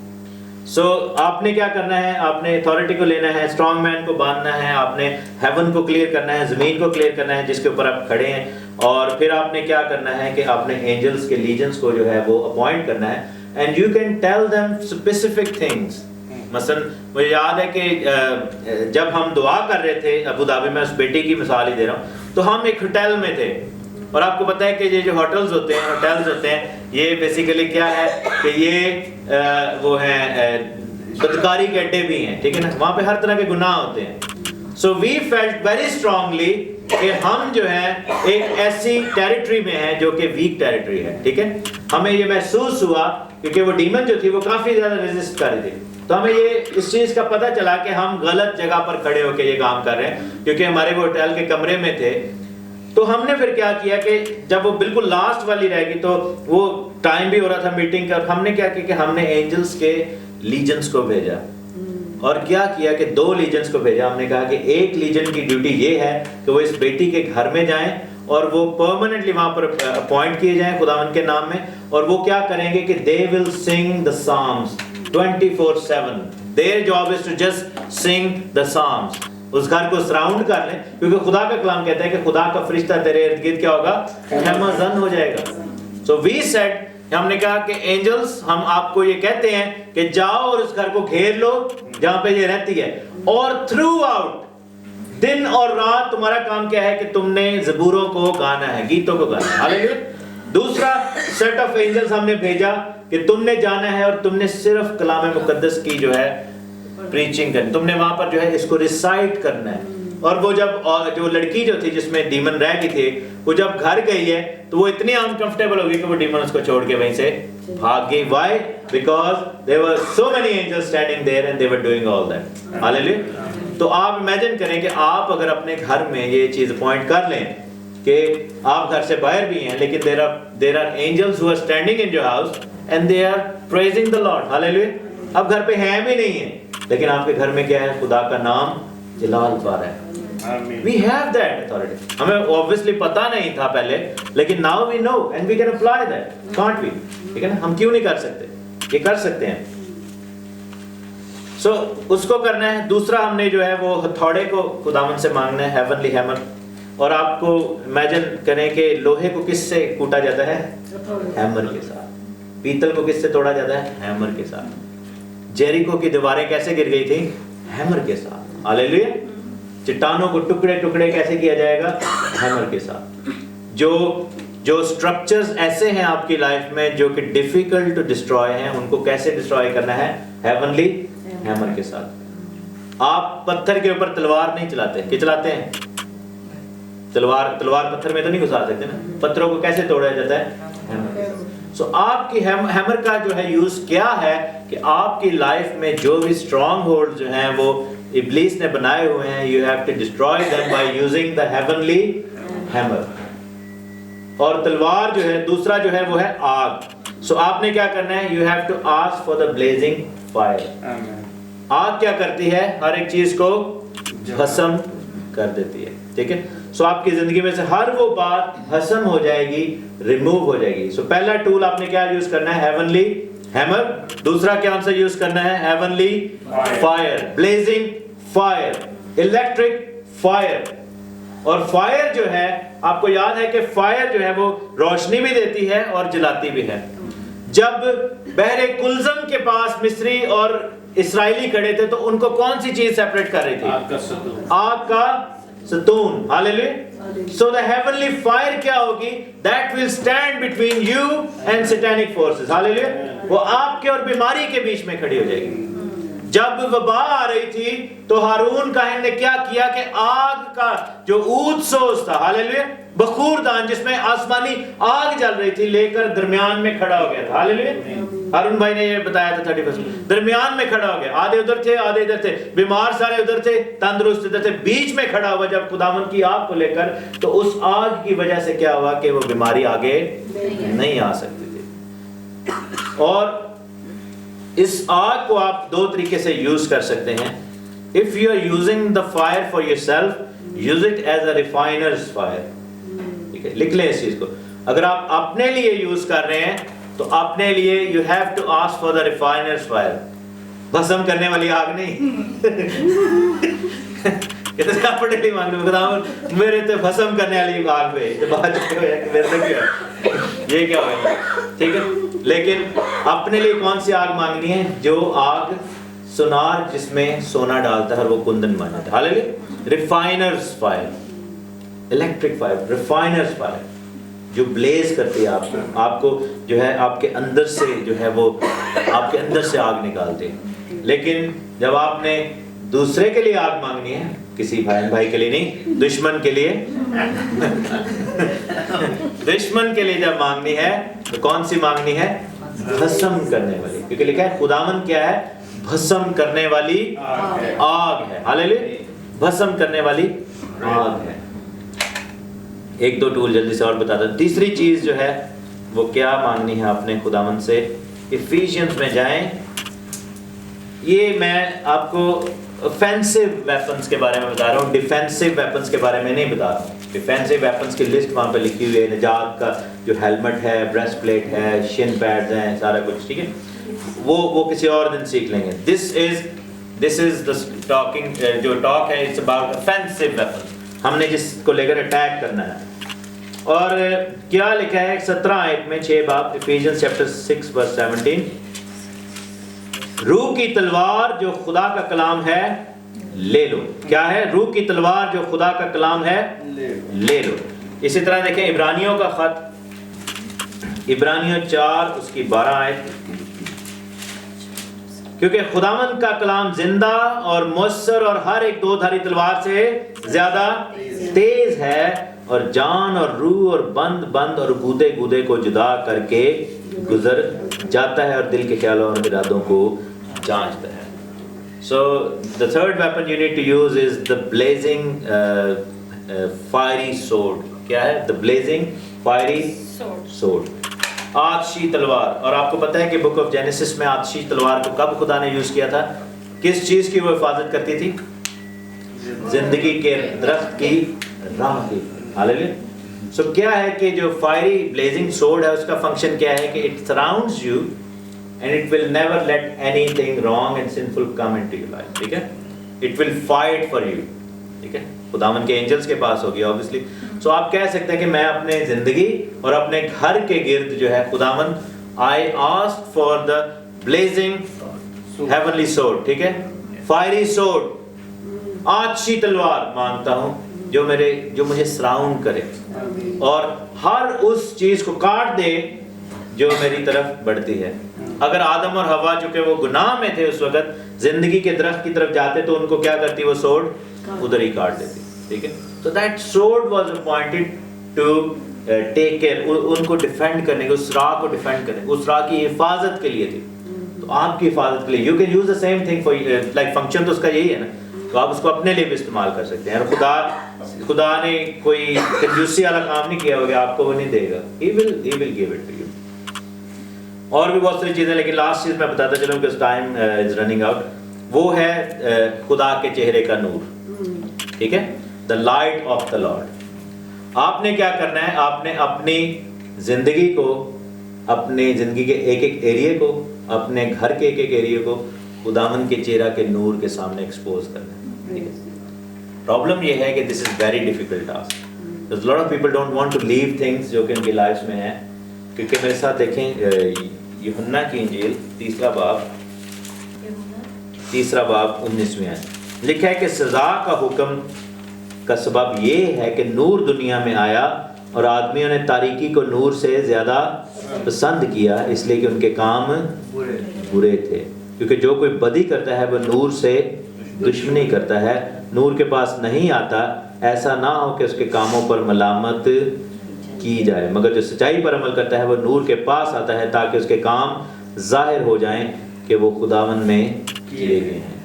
سو آپ نے کیا کرنا ہے؟ آپ نے اتھارٹی کو لینا ہے, اسٹرانگ مین کو باندھنا ہے, آپ نے ہیون کو کلیئر کرنا ہے, زمین کو کلیئر کرنا ہے جس کے اوپر آپ کھڑے ہیں, اور پھر آپ نے کیا کرنا ہے کہ آپ نے اینجلز کے لیجنز کو جو ہے وہ اپوائنٹ کرنا ہے. And you can tell them specific things. مثلا مجھے یاد ہے کہ جب ہم دعا کر رہے تھے ابو دھابی میں, اس بیٹی کی مثال ہی دے رہا ہوں, تو ہم ایک ہوٹل میں تھے, اور آپ کو پتہ ہے کہ یہ جو ہوٹلز ہوتے ہیں یہ بیسیکلی کیا ہے کہ یہ وہ ہیں بدکاری کے اڈے بھی ہیں. ٹھیک ہے نا, وہاں پہ ہر طرح کے گناہ ہوتے ہیں. سو وی فیلٹ ویری اسٹرانگلی کہ ہم جو ہے ایک ایسی ٹیریٹری میں ہیں جو کہ ویک ٹیریٹری ہے. ٹھیک ہے, ہمیں یہ محسوس ہوا کیونکہ وہ ڈیمن جو تھی وہ کافی زیادہ ریزسٹ کر رہی تھی, تو ہمیں یہ اس چیز کا پتہ چلا کہ ہم غلط جگہ پر کھڑے ہو کے یہ کام کر رہے ہیں, کیونکہ ہمارے وہ ہوٹل کے کمرے میں تھے. تو ہم نے پھر کیا کیا کہ جب وہ بالکل لاسٹ والی رہ گئی تو وہ ٹائم بھی ہو رہا تھا میٹنگ کا, اور ہم نے کیا کیا کہ ہم نے اینجلز کے لیجنز کو بھیجا, اور کیا کہ 2 لیجنز کو بھیجا. ہم نے کہا کہ ایک لیجن کی ڈیوٹی یہ ہے کہ وہ اس بیٹی کے گھر میں جائیں اور وہ پرماننٹلی وہاں پر اپوائنٹ کیے جائیں خداوند کے نام میں, اور وہ کیا کریں گے کہ they will sing the psalms 24/7. their job is to just sing the psalms. اس گھر کو سراؤنڈ کر لیں, کیونکہ خدا کا کلام کہتا ہے کہ خدا کا فرشتہ تیرے ارد گرد کیا ہوگا؟ خیمہ زن ہو جائے گا. سو وی سیڈ, ہم نے کہا کہ اینجلز ہم آپ کو یہ کہتے ہیں کہ جاؤ اور اس گھر کو گھیر لو جہاں پہ یہ رہتی ہے, اور تھرو آؤٹ دن اور رات تمہارا کام کیا ہے کہ تم نے زبوروں کو گانا ہے, گیتوں کو گانا ہے. ہاللیلویا. دوسرا سیٹ آف اینجلز ہم نے بھیجا کہ تم نے جانا ہے اور تم نے صرف کلام مقدس کی جو ہے پریچنگ کرنی، تم نے وہاں پر جو ہے اس کو ریسائٹ کرنا ہے. اور وہ جب جو لڑکی جو تھی جس میں ڈیمن رہ گئی تھی، وہ جب گھر گئی ہے تو وہ اتنی انکمفرٹیبل ہو گئی کہ وہ ڈیمن اس کو چھوڑ کے وہیں سے بھاگ گئی. Why? Because there were so many angels standing there and they were doing all that. Hallelujah. تو آپ امیجن کریں کہ آپ اگر اپنے گھر میں یہ چیز پوائنٹ کر لیں کہ آپ گھر سے باہر بھی ہیں لیکن there are angels who are standing in your house and they are praising the Lord. Hallelujah. اب گھر پہ ہیں بھی نہیں ہیں لیکن آپ کے گھر میں کیا ہے؟ خدا کا نام جلال پا رہا ہے. We have that authority. ہمیں obviously پتہ نہیں تھا پہلے لیکن now we know and we can apply that. Can't we? ٹھیک ہے نا؟ ہم کیوں نہیں کر سکتے؟ یہ کر سکتے ہیں. سو اس کو کرنا ہے. دوسرا ہم نے جو ہے وہ ہتھوڑے کو خداوند سے مانگنا ہے، ہیونلی ہیمر. اور آپ کو امیجن کریں کہ لوہے کو کس سے کوٹا جاتا ہے؟ ہیمر کے ساتھ. پیتل کو کس سے توڑا جاتا ہے؟ ہیمر کے ساتھ. جیریکو کی دیواریں کیسے گر گئی تھیں؟ ہیمر کے ساتھ. ہاللیلویا. چٹانوں کو ٹکڑے ٹکڑے کیسے کیا جائے گا؟ ہیمر کے ساتھ. جو سٹرکچرز ایسے ہیں آپ کی لائف میں جو کہ ڈیفیکلٹ ٹو ڈسٹروائے ہیں، ان کو کیسے ڈسٹروائے کرنا ہے؟ ہیونلی ہیمر کے ساتھ. آپ پتھر کے اوپر تلوار نہیں چلاتے. کہ چلاتے ہیں؟ تلوار پتھر میں تو نہیں گھسا سکتے نا. پتھروں کو کیسے توڑا جاتا ہے؟ ہیمر. سو آپ کی ہیمر کا جو ہے یوز کیا ہے کہ آپ کی لائف میں جو بھی اسٹرانگ ہولڈ جو ہیں وہ ابلیس نے بنائے ہوئے ہیں، you have to destroy them by using the heavenly hammer. اور تلوار جو ہے دوسرا جو ہے وہ ہے آگ. سو آپ نے کیا کرنا ہے؟ you have to ask for the blazing fire. آگ کیا کرتی ہے؟ ہر ایک چیز کو بھسم کر دیتی ہے. ٹھیک ہے. سو آپ کی زندگی میں سے ہر وہ بات بھسم ہو جائے گی، ریموو ہو جائے گی. سو پہلا ٹول آپ نے کیا یوز کرنا ہے؟ Heavenly hammer. دوسرا کیا سے یوز کرنا ہے؟ Heavenly fire, blazing fire, electric fire. اور فائر جو ہے آپ کو یاد ہے کہ فائر جو ہے وہ روشنی بھی دیتی ہے اور جلاتی بھی ہے. جب بحر کلزم کے پاس مصری اور اسرائیلی کھڑے تھے تو ان کو کون سی چیز سیپریٹ کر رہی تھی؟ آگ کا ستون. آگ کا ستون. ہاللیلویا. So the heavenly fire کیا ہوگی؟ That will stand between you and satanic forces. Hallelujah. وہ آپ کے اور بیماری کے بیچ میں کھڑی ہو جائے گی. جب وبا آ رہی تھی تو ہارون کاہن نے کیا کیا کہ آگ کا جو عود سوز تھا، ہاللیلویا، بخور دان جس میں آسمانی آگ جل رہی تھی، لے کر درمیان میں کھڑا ہو گیا تھا. ہاللیلویا. ہارون بھائی نے یہ بتایا تھا 31 درمیان میں کھڑا ہو گیا. آدھے ادھر تھے، آدھے ادھر تھے، بیمار سارے ادھر تھے، تندرست ادھر تھے. بیچ میں کھڑا ہوا جب خداوند کی آگ کو لے کر، تو اس آگ کی وجہ سے کیا ہوا کہ وہ بیماری آگے نہیں آ سکتی تھی. اور اس آگ کو آپ دو طریقے سے یوز کر سکتے ہیں. If you are using the fire for yourself, use it as a refiner's fire. ٹھیک ہے، لکھ لیں اس چیز کو. اگر آپ اپنے لیے یوز کر رہے ہیں تو اپنے لیے you have to ask for the refiner's fire. بھسم کرنے والی آگ نہیں. کہتے ہیں آپ ڈیلی مانگ رہے خدا میرے تو بھسم کرنے والی آگ پہ بات میرے سے کیا یہ کیا ہوگا. ٹھیک ہے، لیکن اپنے لیے کون سی آگ مانگنی ہے؟ جو آگ سونار جس میں سونا ڈالتا ہے اور وہ کندن بن جاتا ہے. ہاللیلویا. ریفائنرز فائر، الیکٹرک فائر، ریفائنرز فائر جو بلیز کرتی ہے آپ کو جو ہے آپ کے اندر سے جو ہے وہ آپ کے اندر سے آگ نکالتے ہیں. لیکن جب آپ نے دوسرے کے لیے آگ مانگنی ہے، کسی بھائی کے لیے نہیں، دشمن کے لیے دشمن کے لیے جب مانگنی ہے تو کون سی مانگنی ہے؟ بھسم کرنے والی. کیونکہ لکھا ہے خداوند کیا ہے؟ بھسم کرنے والی آگ ہے. ہاللیلویا. بھسم کرنے والی آگ ہے. ایک دو ٹول جلدی سے اور بتا دوں. تیسری چیز جو ہے وہ کیا مانگنی ہے آپ نے خداوند سے؟ افیشینز میں جائیں. یہ میں آپ کو offensive weapons کے بارے میں بتا رہا ہوں، ڈیفینسو ویپنس کے بارے میں نہیں بتا رہا ہوں. ڈیفینسو ویپنس کی لسٹ وہاں پہ لکھی ہوئی ہے. نجات کا جو ہیلمٹ ہے، بریسٹ پلیٹ ہے، شن پیڈز ہیں، سارا کچھ. ٹھیک ہے، وہ کسی اور دن سیکھ لیں گے. دس از the talking جو ٹاک ہے it's about offensive weapons. ہم نے جس کو لے کر اٹیک کرنا ہے. اور کیا لکھا ہے 17 آیت میں 6 باب Ephesians chapter 6 verse 17. روح کی تلوار جو خدا کا کلام ہے لے لو. کیا ہے؟ روح کی تلوار جو خدا کا کلام ہے لے لو. اسی طرح دیکھیں عبرانیوں کا خط عبرانیوں 4 اس کی 12 آیت. کیونکہ خداوند کا کلام زندہ اور مؤثر اور ہر ایک دو دھاری تلوار سے زیادہ تیز ہے اور جان اور روح اور بند اور گودے گودے کو جدا کر کے گزر جاتا ہے اور دل کے خیالوں اور ارادوں کو جانچتا ہے. So the third weapon you need to use is the blazing fiery sword. کیا ہے؟ The blazing fiery sword. آتشی تلوار. اور آپ کو پتہ ہے کہ بک آف جینیسس میں آتشی تلوار کو کب خدا نے یوز کیا تھا؟ کس چیز کی وہ حفاظت کرتی تھی؟ زندگی کے درخت کی راہ کی. ہاللیلویا. سو کیا ہے کہ جو فائری بلیزنگ سورڈ ہے اس کا فنکشن کیا ہے کہ it surrounds you and it will never let anything wrong and sinful come into your life. ٹھیک ہے. It will fight for you. ٹھیک ہے. خداوند کے اینجلز کے پاس ہوگی obviously. سو آپ کہہ سکتے ہیں کہ میں اپنے زندگی اور اپنے گھر کے گرد جو ہے خداوند I asked for the blazing heavenly sword. ٹھیک ہے. fiery sword, آتشی تلوار مانگتا ہوں جو مجھے سراؤنڈ کرے اور ہر اس چیز کو کاٹ دے جو میری طرف بڑھتی ہے. اگر آدم اور حوا چونکہ وہ گناہ میں تھے اس وقت زندگی کے درخت کی طرف جاتے تو ان کو کیا کرتی؟ وہ سورڈ ادھر ہی کاٹ دیتی. ٹھیک ہے. So that sword was appointed to take care, ان کو ڈیفینڈ کرنے کے, اس راہ کو ڈیفینڈ کرنے, اس راہ کی حفاظت کے لیے تھی. تو آپ کی حفاظت کے لیے you can use the same thing for like function تو اس کا یہی ہے نا. تو آپ اس کو اپنے لیے بھی استعمال کر سکتے ہیں. اور خدا نے کوئی کنجوسی والا کام نہیں کیا ہوگا, آپ کو وہ نہیں دے گا. He will give it to you. اور بھی بہت ساری چیزیں, لیکن لاسٹ چیز میں بتاتا چلوں کہ ٹائم از رننگ آؤٹ. وہ ہے خدا کے چہرے کا نور. ٹھیک ہے. The light of the Lord. آپ نے کیا کرنا ہے؟ آپ نے اپنی زندگی کو, اپنے زندگی کے ایک ایک ایریے کو, اپنے گھر کے ایک ایک ایریے کو خداوند کے چہرہ کے نور کے سامنے ایکسپوز کرنا ہے. پرابلم یہ ہے کہ this is very difficult task. There's a lot of people don't want to leave things جو کہ ان کی لائف میں ہیں. کیونکہ میرے ساتھ دیکھیں یوحنا کی انجیل 3 باب 19 ہے. لکھا ہے کہ سزا کا حکم کا سبب یہ ہے کہ نور دنیا میں آیا اور آدمیوں نے تاریکی کو نور سے زیادہ پسند کیا, اس لیے کہ ان کے کام برے تھے. کیونکہ جو کوئی بدی کرتا ہے وہ نور سے دشمنی کرتا ہے, نور کے پاس نہیں آتا, ایسا نہ ہو کہ اس کے کاموں پر ملامت کی جائے. مگر جو سچائی پر عمل کرتا ہے وہ نور کے پاس آتا ہے تاکہ اس کے کام ظاہر ہو جائیں کہ وہ خداوند میں کیے گئے ہیں.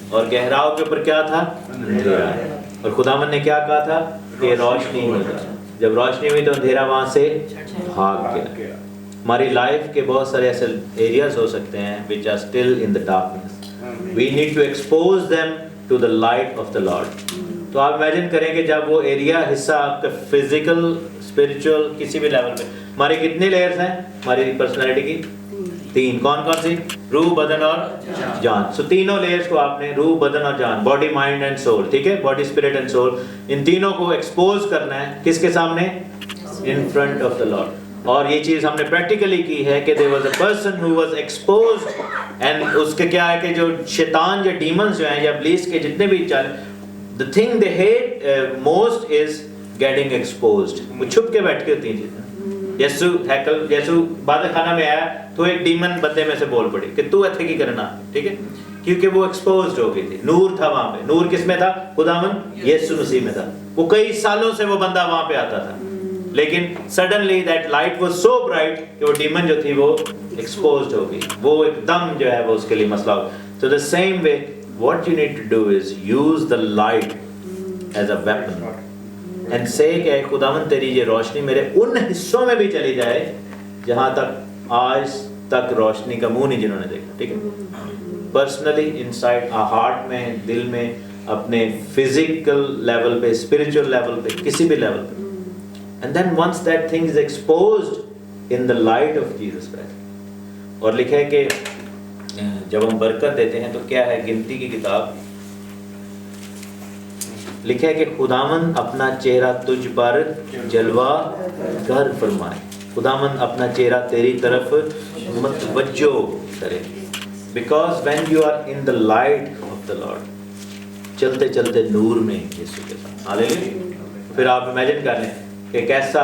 اور گہراؤ کے اوپر کیا تھا؟ اندھیرا ہے. اور خداوند نے کیا کہا تھا کہ روشنی ہوگا. جب روشنی ہوئی تو اندھیرا وہاں سے بھاگ گیا. ہماری لائف کے بہت سارے ایسے ایریاز ہو سکتے ہیں which are still in the darkness. We need to expose them to the light of the Lord. تو آپ امیجن کریں کہ جب وہ ایریا حصہ آپ کا فزیکل, اسپرچل, کسی بھی لیول پہ, ہماری کتنی لیئرز ہیں ہماری پرسنالٹی کی؟ 3. کون کون سی؟ روح, بدن اور جان. سو تینوں لیئرز کو آپ نے, روح, بدن اور جان, باڈی, مائنڈ اینڈ سول, ٹھیک ہے, باڈی, اسپرٹ اینڈ سول, ان تینوں کو ایکسپوز کرنا ہے. کس کے سامنے؟ In front of the lord. اور یہ چیز ہم نے پریکٹیکلی کی ہے کہ there was a person who was exposed, and اس کے کیا ہے کہ جو شیطان یا ڈیمنز جو ہیں یا ابلیس کے جتنے بھی چالے, the thing they hate most is getting exposed. وہ چھپ کے بیٹھ کے ہوتی ہیں چیزیں. یسو بادہ خانہ میں آیا تو ایک ڈیمن بندے میں سے بول پڑی کہ تو ایتھے کی کرنا, ٹھیک ہے, کیونکہ وہ ایکسپوزڈ ہو گئی تھی. نور تھا وہاں پہ. نور کس میں تھا؟ خداوند یسوع مسیح میں تھا. وہ کئی سالوں سے وہ بندہ وہاں پہ آتا تھا, لیکن suddenly that light was so bright کہ وہ ڈیمن جو تھی وہ ایکسپوزڈ ہو گئی. وہ ایک دم جو ہے وہ اس کے لیے مسئلہ ہو. So the same way what you need to do is use the light as a weapon and say کہ اے خداوند تیری یہ روشنی میرے ان حصوں میں بھی چلی جائے جہاں تک آج تک روشنی کا منہ نہیں جنہوں نے دیکھا. ٹھیک ہے. پرسنلی انسائڈ ہارٹ میں, دل میں, اپنے فزیکل لیول پہ, اسپرچل لیول پہ, کسی بھی لیول پہ. And then once that thing is exposed in the light of Jesus Christ. اور لکھا ہے کہ جب ہم برکت دیتے ہیں تو کیا ہے, گنتی کی کتاب لکھا ہے کہ خداوند اپنا چہرہ تجھ پر جلوہ گر فرمائے. خداوند اپنا چہرہ تیری طرف متوجہ کرے. Because when you are in the light of the Lord, چلتے چلتے نور میں یسوع کے ساتھ. ہاللیلویا. پھر آپ امیجن کر لیں کہ کیسا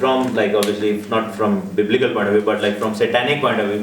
from like obviously not from biblical point of view but like from satanic point of view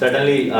suddenly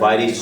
fiery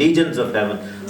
legions of heaven,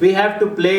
We have to play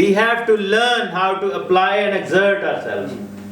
We have to learn how to apply and exert ourselves.